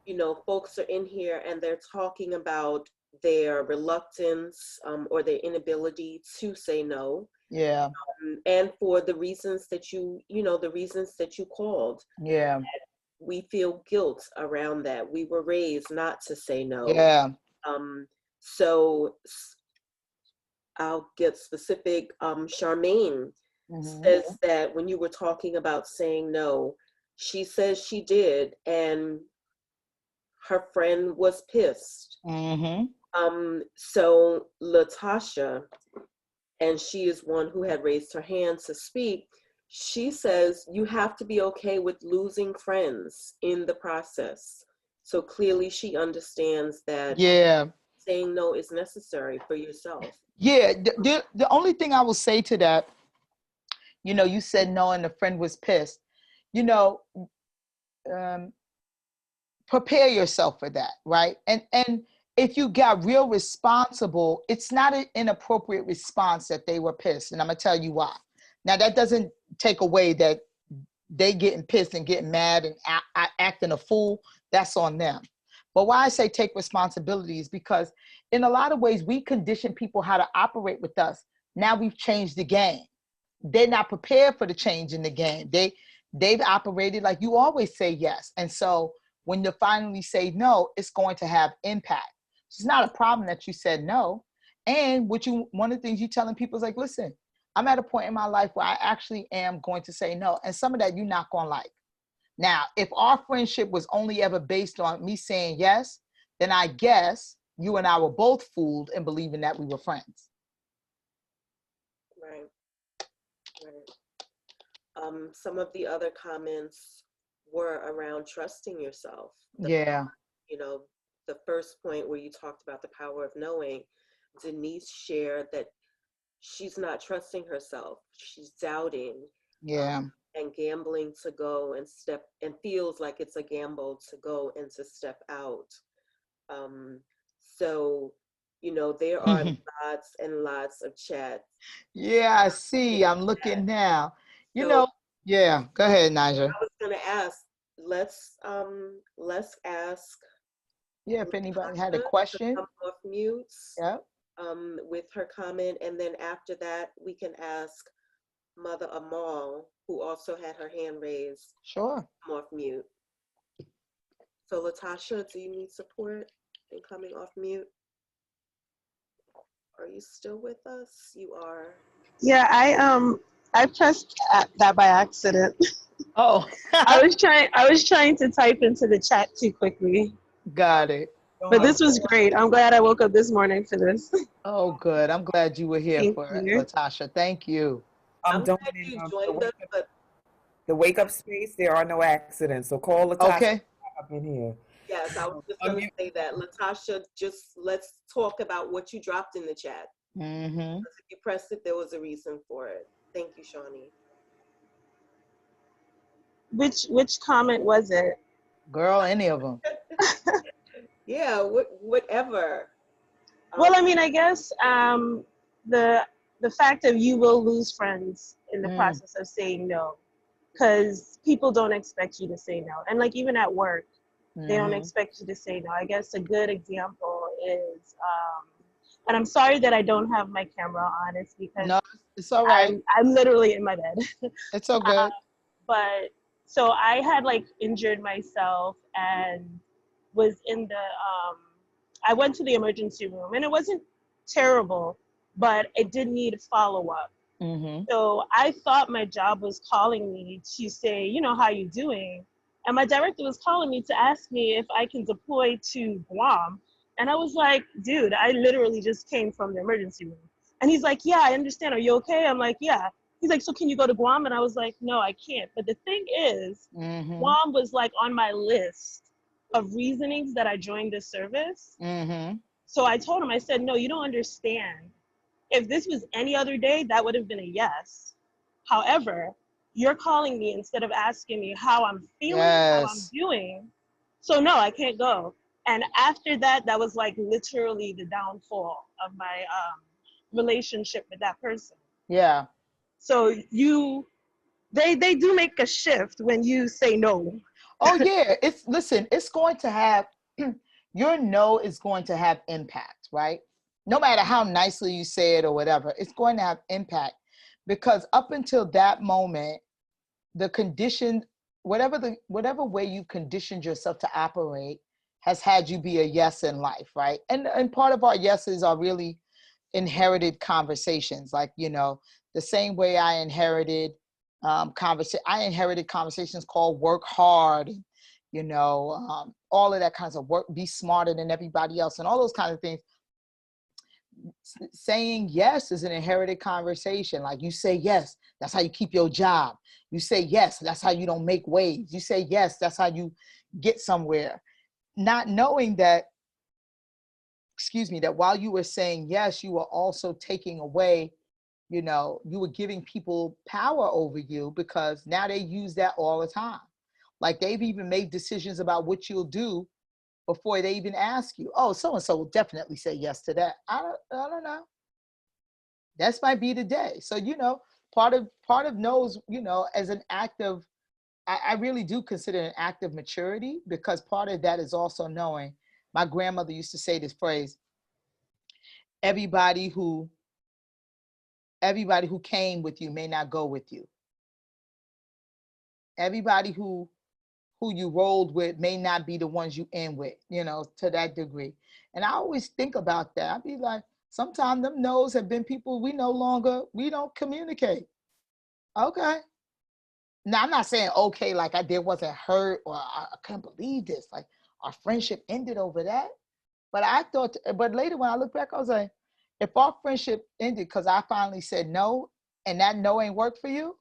you know, folks are in here and they're talking about their reluctance or their inability to say no. Yeah. And for the reasons that the reasons that you called. Yeah. We feel guilt around that. We were raised not to say no. Yeah. So I'll get specific. Charmaine says that when you were talking about saying no, she says she did, and her friend was pissed. So Latasha, and she is one who had raised her hand to speak, she says you have to be okay with losing friends in the process. So clearly she understands that saying no is necessary for yourself. Yeah, the only thing I will say to that, you know, you said no and the friend was pissed. You know, prepare yourself for that, right? And if you got real responsible, it's not an inappropriate response that they were pissed. And I'm gonna tell you why. Now that doesn't take away that they getting pissed and getting mad and acting a fool. That's on them. But why I say take responsibility is because in a lot of ways, we condition people how to operate with us. Now we've changed the game. They're not prepared for the change in the game. They've operated like you always say yes. And so when you finally say no, it's going to have impact. It's not a problem that you said no. And one of the things you're telling people is like, listen, I'm at a point in my life where I actually am going to say no. And some of that you're not going to like. Now, if our friendship was only ever based on me saying yes, then I guess you and I were both fooled in believing that we were friends. Right. Some of the other comments were around trusting yourself. Yeah. You know, the first point where you talked about the power of knowing, Denise shared that she's not trusting herself. She's doubting. Yeah. And gambling to go and feels like it's a gamble to go and to step out. So, you know, there are lots and lots of chats. Yeah, I see. I'm looking now. You know, yeah, go ahead, Naja. I was gonna ask, let's ask. Yeah, if anybody had a question. Come off mute. Yeah. With her comment, and then after that, we can ask Mother Amal, who also had her hand raised. Sure. Come off mute. So Latasha, do you need support in coming off mute? Are you still with us? You are. Yeah, I pressed that by accident. Oh. I was trying to type into the chat too quickly. Got it. But this was great. I'm glad I woke up this morning for this. Oh, good. I'm glad you were here for it, Latasha. Thank you. I'm glad you joined us, but the wake up space, there are no accidents. So call Latasha. Okay. Up in here. Yes, I was just going to say that. Latasha, just let's talk about what you dropped in the chat. Mm-hmm. If you pressed it, there was a reason for it. Thank you, Shawnee. Which comment was it? Girl, any of them. Yeah, whatever. Well, I mean, I guess the fact of you will lose friends in the process of saying no, because people don't expect you to say no. And like even at work, they don't expect you to say no. I guess a good example is, and I'm sorry that I don't have my camera on. It's because no, it's all right. I'm literally in my bed. It's all good. But so I had like injured myself and was in the, I went to the emergency room and it wasn't terrible, but it did need follow-up. So I thought my job was calling me to say, you know, how you doing? And my director was calling me to ask me if I can deploy to Guam. And I was like, dude, I literally just came from the emergency room. And he's like, yeah, I understand. Are you okay? I'm like, yeah. He's like, so can you go to Guam? And I was like, no, I can't. But the thing is, Guam was like on my list of reasonings that I joined this service. So I told him, I said, no, you don't understand. If this was any other day, that would have been a yes. However, you're calling me instead of asking me how I'm feeling, how I'm doing. So no, I can't go. And after that, that was like literally the downfall of my relationship with that person. Yeah. So they do make a shift when you say no. Oh yeah, it's going to have, your no is going to have impact, right? No matter how nicely you say it or whatever, it's going to have impact, because up until that moment, the condition, whatever way you conditioned yourself to operate has had you be a yes in life, right? And part of our yeses are really inherited conversations, like, you know, the same way I inherited conversations called work hard, you know, all of that kinds of work, be smarter than everybody else, and all those kinds of things. Saying yes is an inherited conversation. Like, you say yes, that's how you keep your job. You say yes, that's how you don't make waves. You say yes, that's how you get somewhere. Not knowing that, that while you were saying yes, you were also taking away, you know, you were giving people power over you, because now they use that all the time. Like, they've even made decisions about what you'll do before they even ask you. Oh, so-and-so will definitely say yes to that. I don't know. That might be the day. So, you know, part of no's, you know, as an act of, I really do consider an act of maturity, because part of that is also knowing my grandmother used to say this phrase, everybody who came with you may not go with you. Everybody who you rolled with may not be the ones you end with, you know, to that degree. And I always think about that. I'd be like, sometimes them no's have been people we don't communicate. Okay. Now, I'm not saying okay, like there wasn't hurt or I can't believe this. Like our friendship ended over that. But later when I look back, I was like, if our friendship ended because I finally said no and that no ain't worked for you,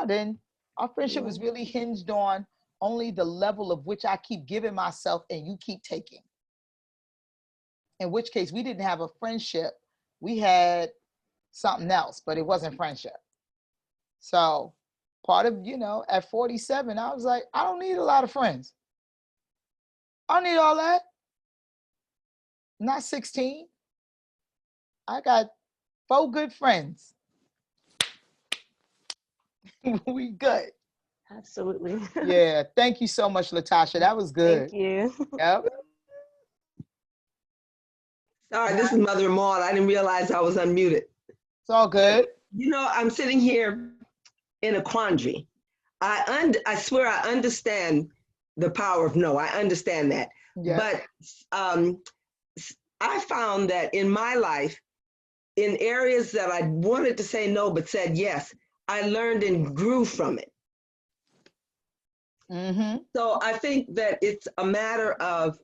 then our friendship was really hinged on only the level of which I keep giving myself and you keep taking. In which case we didn't have a friendship. We had something else, but it wasn't friendship. So part of, you know, at 47, I was like, I don't need a lot of friends. I don't need all that. I'm not 16. I got 4 good friends. We good. Absolutely. Yeah. Thank you so much, Latasha. That was good. Thank you. Yep. Sorry, this is Mother Maud. I didn't realize I was unmuted. It's all good. You know, I'm sitting here in a quandary. I swear I understand the power of no. I understand that. Yeah. But I found that in my life, in areas that I wanted to say no but said yes, I learned and grew from it. Mm-hmm. So I think that it's a matter of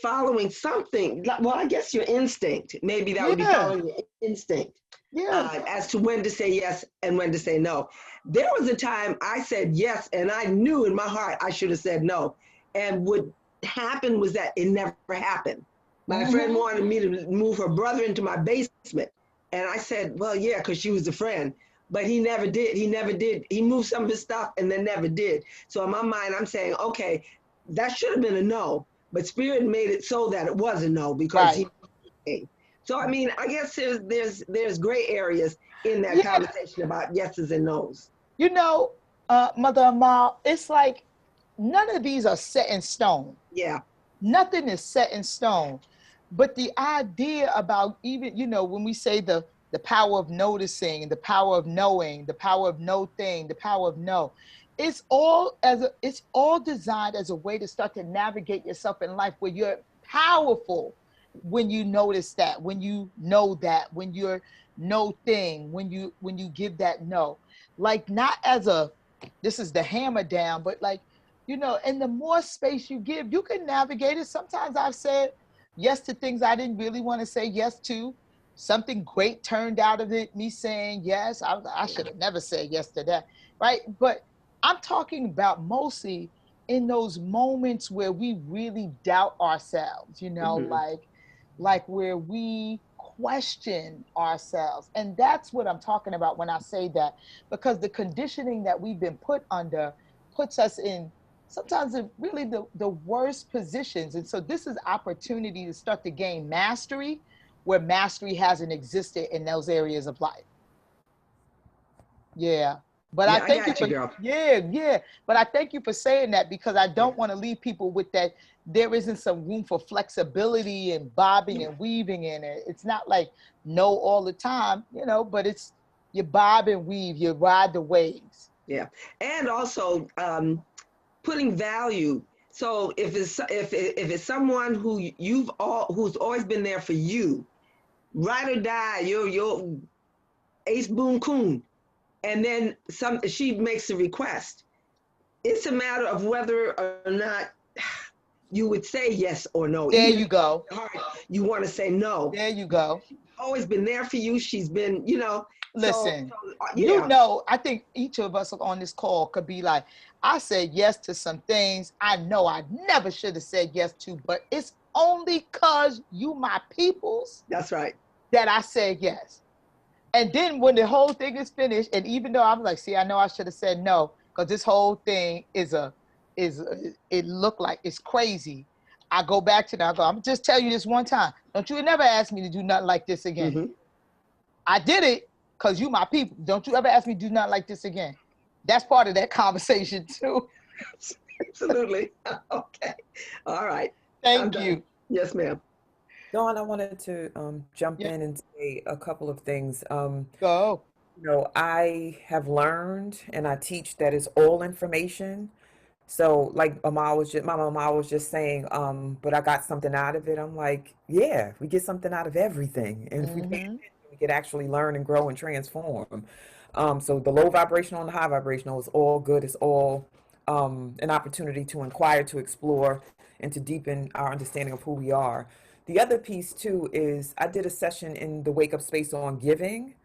following something. Well, I guess your instinct. Maybe that would be following your instinct. Yeah. As to when to say yes and when to say no. There was a time I said yes, and I knew in my heart I should have said no. And what happened was that it never happened. My friend wanted me to move her brother into my basement. And I said, well, yeah, because she was a friend. But he never did. He never did. He moved some of his stuff and then never did. So in my mind, I'm saying, okay, that should have been a no. But Spirit made it so that it was a no because he came. So I mean, I guess there's gray areas in that conversation about yeses and nos. You know, Mother Amal, it's like none of these are set in stone. Yeah. Nothing is set in stone. But the idea about even, you know, when we say the power of noticing, the power of knowing, the power of no thing, the power of no, it's all designed as a way to start to navigate yourself in life where you're powerful when you notice that, when you know that, when you're no thing, when you give that no. Like not as this is the hammer down, but like, you know, and the more space you give, you can navigate it. Sometimes I've said yes to things I didn't really want to say yes to. Something great turned out of it, me saying yes. I should have never said yes to that, right? But I'm talking about mostly in those moments where we really doubt ourselves, you know, like where we question ourselves. And that's what I'm talking about when I say that, because the conditioning that we've been put under puts us in sometimes really the worst positions. And so this is opportunity to start to gain mastery where mastery hasn't existed in those areas of life. Yeah. But I thank you for, girl. Yeah. But I thank you for saying that, because I don't want to leave people with that there isn't some room for flexibility and bobbing and weaving in it. It's not like no all the time, you know, but it's you bob and weave, you ride the waves. Yeah. And also putting value. So if it's someone who who's always been there for you, ride or die, your ace boon coon. And then she makes a request. It's a matter of whether or not you would say yes or no. There you go. You want to say no. There you go. She's always been there for you. She's been, you know. Listen, you know, I think each of us on this call could be like, I said yes to some things I know I never should have said yes to, but it's only because you my peoples. That's right. That I said yes. And then when the whole thing is finished, and even though I'm like, see, I know I should have said no, because this whole thing it looked like it's crazy. I go back to that. I go, I'm just tell you this one time. Don't you ever ask me to do nothing like this again. I did it because you my people. Don't you ever ask me to do nothing like this again. That's part of that conversation too. Absolutely. Okay. All right. I'm Thank done. you. Yes, ma'am. Dawn, I wanted to jump Yeah, in and say a couple of things. go. I have learned and I teach that it's all information. So like my mama was just saying, but I got something out of it. I'm like, yeah, we get something out of everything. And if we pay Mm-hmm. attention, we could actually learn and grow and transform. So the low vibrational and the high vibrational is all good. It's all an opportunity to inquire, to explore, and to deepen our understanding of who we are. The other piece too is I did a session in the Wake Up Space on giving.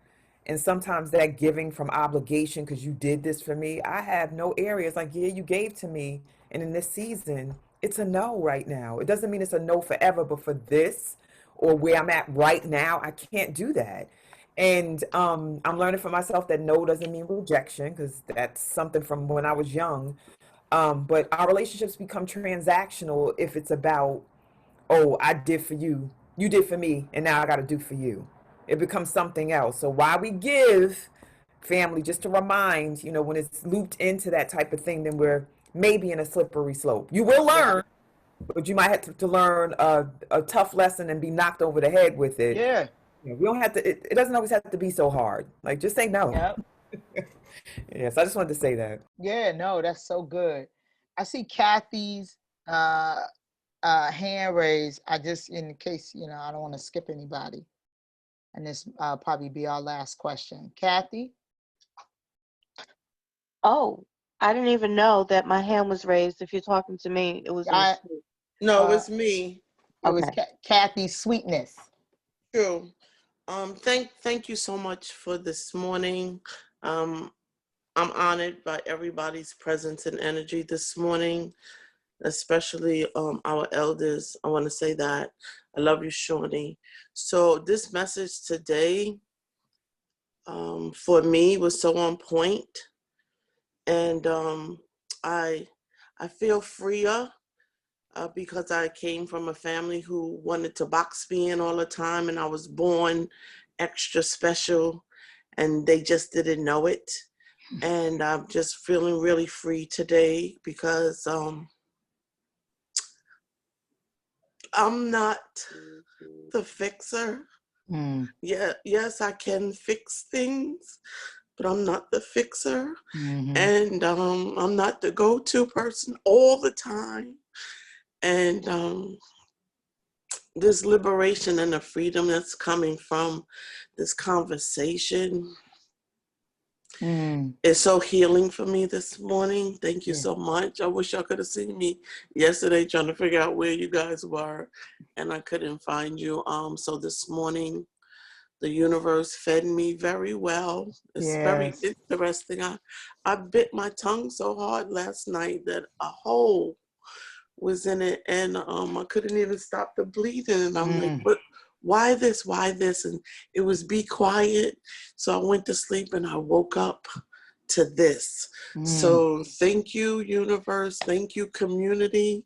And sometimes that giving from obligation, because you did this for me, I have no areas like, yeah, you gave to me. And in this season, it's a no right now. It doesn't mean it's a no forever, but for this or where I'm at right now, I can't do that. And I'm learning for myself that no doesn't mean rejection, because that's something from when I was young. But our relationships become transactional if it's about, oh, I did for you, you did for me, and now I got to do for you. It becomes something else. So while we give, family, just to remind, when it's looped into that type of thing, then we're maybe in a slippery slope. You will Right. learn, but you might have to learn a tough lesson and be knocked over the head with it. Yeah. We don't have to, it doesn't always have to be so hard. Like, just say no. Yep. Yes, I just wanted to say that. Yeah, no, that's so good. I see Kathy's hand raised. I just, in case, I don't want to skip anybody. And this probably be our last question. Kathy? Oh, I didn't even know that my hand was raised. If you're talking to me, it was a I, mistake. No, uh, it's me. it was Okay. Kathy's sweetness. True. Thank you so much for this morning. I'm honored by everybody's presence and energy this morning, especially our elders. I want to say that. I love you, Shawnee. So this message today for me was so on point. And I feel freer because I came from a family who wanted to box me in all the time, and I was born extra special, and they just didn't know it. And I'm just feeling really free today because I'm not the fixer. Mm. Yeah, yes, I can fix things, but I'm not the fixer. Mm-hmm. And I'm not the go-to person all the time. And this liberation and the freedom that's coming from this conversation is so healing for me this morning. Thank you so much. I wish y'all could have seen me yesterday trying to figure out where you guys were, and I couldn't find you. So this morning, the universe fed me very well. It's very interesting. I bit my tongue so hard last night that a hole was in it, and I couldn't even stop the bleeding. And I'm like, but why this? Why this? And it was be quiet. So I went to sleep and I woke up to this. So thank you, universe. Thank you, community.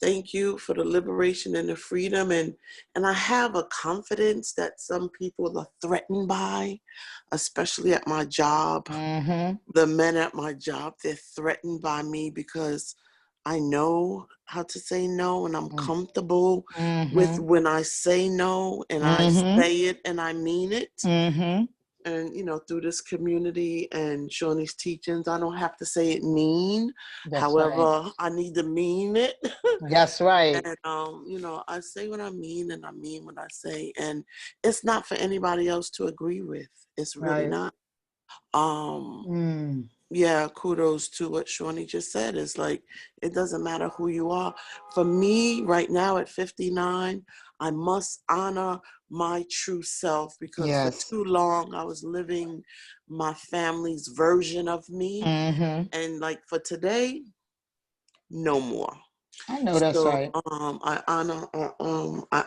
Thank you for the liberation and the freedom. And I have a confidence that some people are threatened by, especially at my job. The men at my job, they're threatened by me because I know how to say no, and I'm comfortable with when I say no, and I say it and I mean it. And, through this community and Shawnee's teachings, I don't have to say it mean. However, I need to mean it. That's right. And, I say what I mean and I mean what I say. And it's not for anybody else to agree with. It's really not. Yeah, kudos to what Shawnee just said. It's like, it doesn't matter who you are. For me, right now at 59, I must honor my true self because for too long I was living my family's version of me. And like for today, no more. I know that's right. I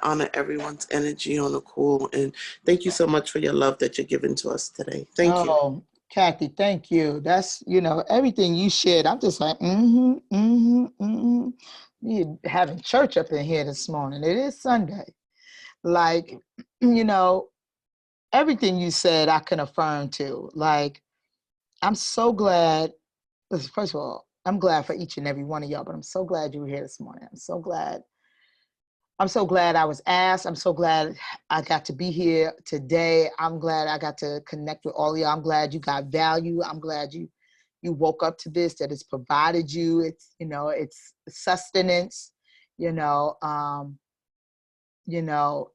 honor everyone's energy on the call, and thank you so much for your love that you're giving to us today. Thank you. Kathy, thank you. That's, everything you shared. I'm just like, You're having church up in here this morning. It is Sunday. Like, everything you said, I can affirm to. Like, I'm so glad. First of all, I'm glad for each and every one of y'all, but I'm so glad you were here this morning. I'm so glad. I'm so glad I was asked. I'm so glad I got to be here today. I'm glad I got to connect with all of you. I'm glad you got value. I'm glad you woke up to this, that it's provided you. It's, you know, it's sustenance, you know, you know,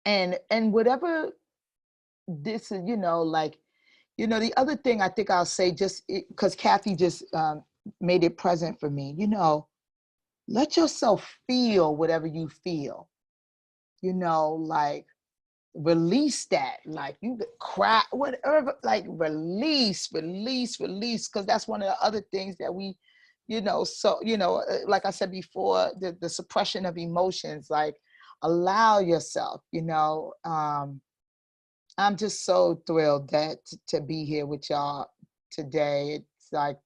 and whatever this is, you know, like, you know, the other thing I think I'll say, just because Kathy just made it present for me, you know, let yourself feel whatever you feel, you know, like release that, like you could cry, whatever, like release, because that's one of the other things that we, you know, so, you know, like I said before, the suppression of emotions, like allow yourself, you know. I'm just so thrilled that to be here with y'all today. It's like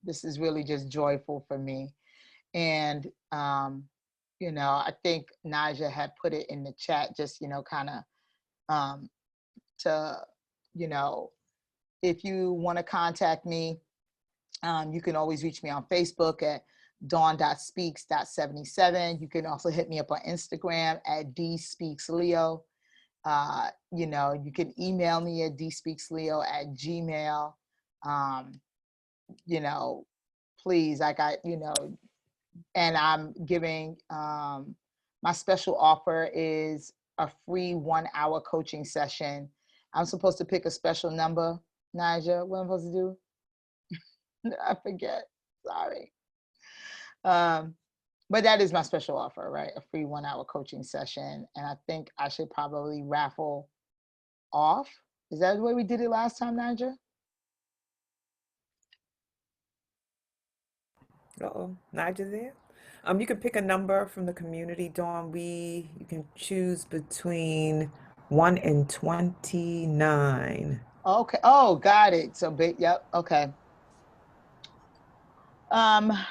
this is really just joyful for me. And, you know, I think Naja had put it in the chat, just, you know, kind of to, you know, if you want to contact me, you can always reach me on Facebook at dawn.speaks.77. You can also hit me up on Instagram at dspeaksleo. You know, you can email me at dspeaksleo@gmail. You know, please, I got, you know, and I'm giving, my special offer is a free 1-hour coaching session. I'm supposed to pick a special number, Naja, what am I supposed to do? I forget, sorry. But that is my special offer, right? A free 1-hour coaching session. And I think I should probably raffle off. Is that the way we did it last time, Naja? Uh-oh, Nigel's there. You can pick a number from the community, Dawn. You can choose between 1 and 29. Okay. Oh, got it. So big. Yep. Okay. I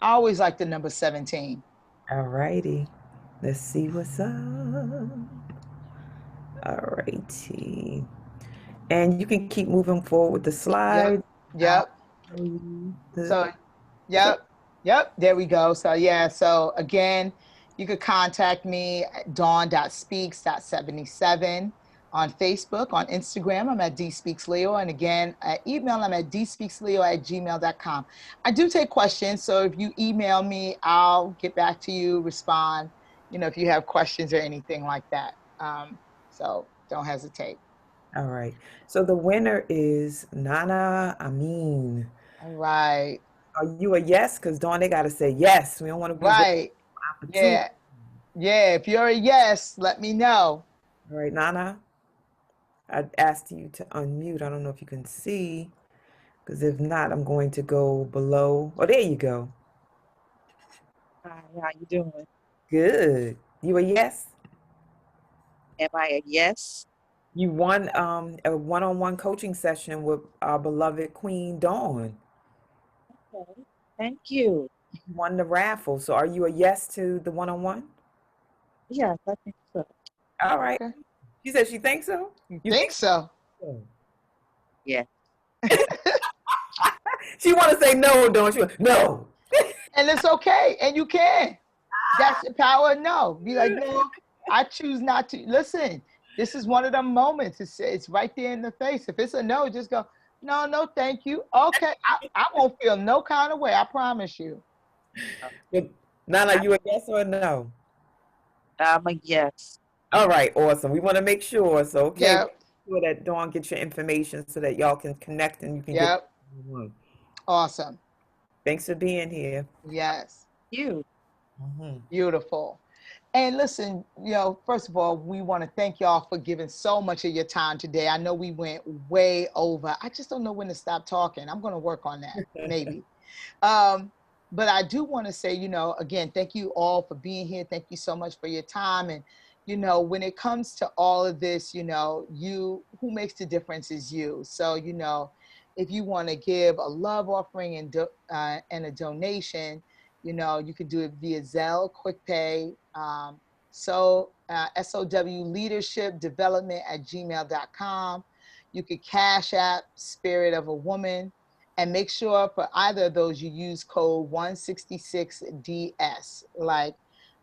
always like the number 17. All righty. Let's see what's up. All righty. And you can keep moving forward with the slide. Yep. So, yep. There we go. So yeah. So again, you could contact me at dawn.speaks.77 on Facebook, on Instagram. I'm at dspeaksleo. And again, email, I'm at dspeaksleo@gmail.com. I do take questions. So if you email me, I'll get back to you, respond, you know, if you have questions or anything like that. So don't hesitate. All right. So the winner is Nana Amin. All right. Are you a yes? Because Dawn, they got to say yes. We don't want to be right. Yeah. Yeah. If you're a yes, let me know. All right, Nana. I asked you to unmute. I don't know if you can see, because if not, I'm going to go below. Oh, there you go. Hi, how you doing? Good. You a yes? Am I a yes? You won a one-on-one coaching session with our beloved Queen Dawn. Okay, thank you. You won the raffle. So are you a yes to the one-on-one? Yes, I think so. All right. Okay. She said she thinks so? You think so? Yeah. She want to say no, Dawn. She want, no. And it's okay. And you can. That's the power of no. Be like, no, I choose not to. Listen, this is one of them moments. It's right there in the face. If it's a no, just go, no, thank you. Okay, I won't feel no kind of way. I promise you. Nana, you a yes or a no? I'm a yes. All right, awesome. We want to make sure. So, okay, yep. Make sure that Dawn gets your information so that y'all can connect and you can get awesome. Thanks for being here. Yes. You. Mm-hmm. Beautiful. And listen, you know, first of all, we want to thank y'all for giving so much of your time today. I know we went way over. I just don't know when to stop talking. I'm going to work on that, maybe. But I do want to say, you know, again, thank you all for being here. Thank you so much for your time. And, you know, when it comes to all of this, you know, who makes the difference is you. So, you know, if you want to give a love offering and a donation, you know, you can do it via Zelle, QuickPay, SOW Leadership Development at gmail.com. You could Cash App Spirit of a Woman. And make sure for either of those you use code 166DS. Like,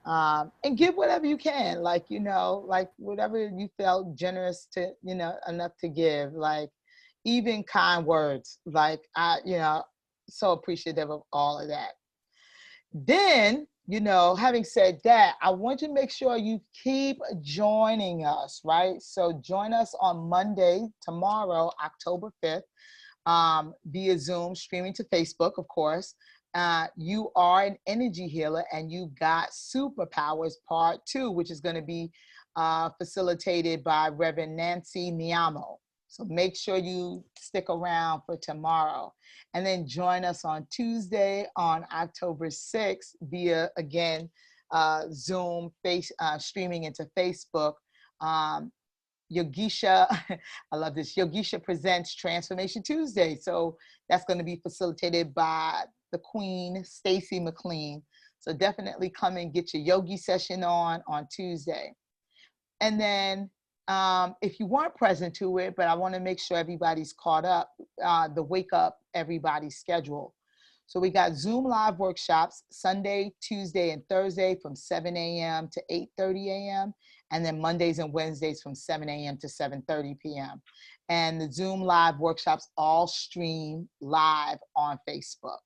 and give whatever you can, like, like whatever you felt generous to, enough to give, like even kind words, like so appreciative of all of that. Then, having said that, I want you to make sure you keep joining us, right? So join us on Monday, tomorrow, October 5th, via Zoom, streaming to Facebook, of course. You are an energy healer and you got superpowers part 2, which is going to be facilitated by Reverend Nancy Niamo. So make sure you stick around for tomorrow. And then join us on Tuesday on October 6th via, again, Zoom, streaming into Facebook. Yogisha, I love this, Yogisha presents Transformation Tuesday. So that's going to be facilitated by the Queen, Stacy McLean. So definitely come and get your yogi session on Tuesday. And then if you weren't present to it, but I want to make sure everybody's caught up, the Wake Up Everybody schedule. So we got Zoom live workshops Sunday, Tuesday, and Thursday from 7 a.m. to 8:30 a.m. And then Mondays and Wednesdays from 7 a.m. to 7:30 p.m. And the Zoom live workshops all stream live on Facebook.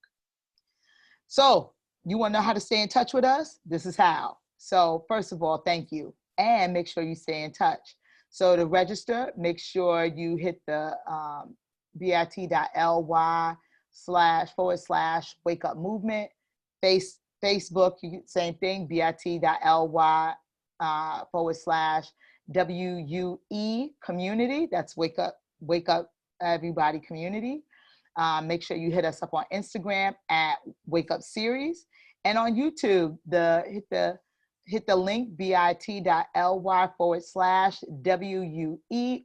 So you want to know how to stay in touch with us? This is how. So first of all, thank you. And make sure you stay in touch. So to register, make sure you hit the bit.ly//wake up movement. Facebook, same thing, bit.ly/WUE community. That's Wake Up Everybody community. Make sure you hit us up on Instagram at Wake Up Series, and on YouTube, hit the link bit.ly/WUE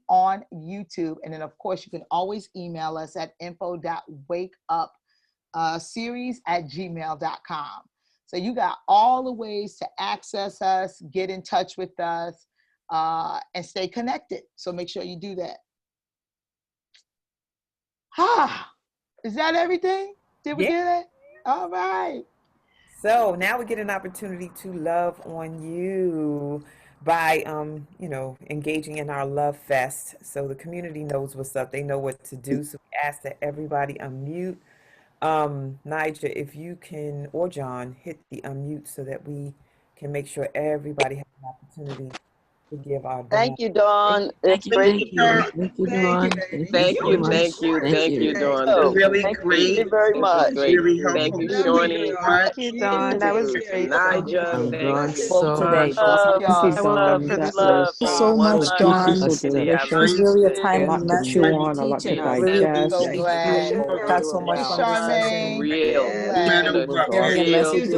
on YouTube. And then of course you can always email us at info.wakeupseries@gmail.com. So you got all the ways to access us, get in touch with us, and stay connected. So make sure you do that. Is that everything? Did we get it? All right. So now we get an opportunity to love on you by, engaging in our Love Fest. So the community knows what's up. They know what to do. So we ask that everybody unmute. Nigel, if you can, or John, hit the unmute so that we can make sure everybody has an opportunity to give our Thank you, Dawn. It's great. Thank you, Dawn. Thank you, Dawn. Really Thank great. You very much. Really Thank you, helpful. Shawnee. Thank you, Dawn. That was great. Nigel, I'm glad thank you. so much. Love, Thank you, love, Dawn. love. Thank you so much, Dawn. It was really a timely message. A lot to Really digest. So appreciate glad. you. Got so much Hey, from this session. Charmaine. Real. Hearing your Real. messages.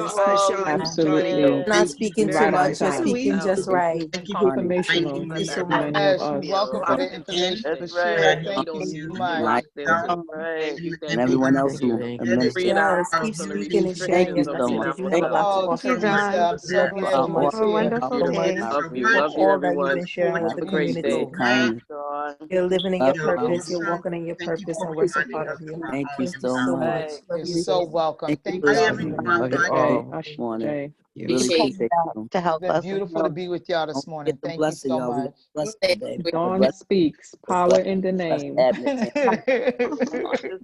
Absolutely. Not speaking too much, just speaking just right. Thank you for informational. Thank you so much. Yes, you're welcome for the information, for That's sharing. right. Thank you so much. Like That's right. and everyone else who administered. Yes, keep speaking and sharing your Thank you so messages. much. You have a lot to Oh, offer. Teresa, I'm so Love you glad so you much. was Have a here. wonderful For day. Love you, all that everyone. you've been sharing with Have the a great community. day. Kindly. Dawn. You're living in Love your y'all. purpose. You're walking in your purpose, and we're so proud of you. Thank you Thank you so so much. much. Love You're you. so welcome. Thank Thank you you, for everyone. you all this morning. Really appreciate you. To help It's been us. beautiful to be with y'all this Don't morning. forget the Thank you blessing, so y'all. We got much. a blessing today. We got a Dawn blessing. speaks. Let's Power bless, in the bless name. Abner.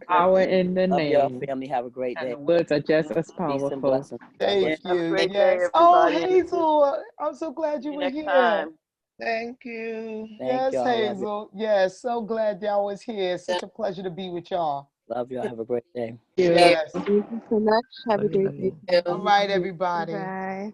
Power in the Love y'all, name. family. Have a great And day. the words are just as Peace and powerful. blessings. God bless Thank you. Have a you. great Yes. day, Oh, everybody. Hazel, I'm so glad you See you were next here. time. Thank you. Thank Yes, y'all. Love you. Hazel. Yes, so glad y'all was here. Such a pleasure to be with y'all. Love y'all. Have a great day. Yes. Thank you so much. Have a great day. All right, everybody. Bye.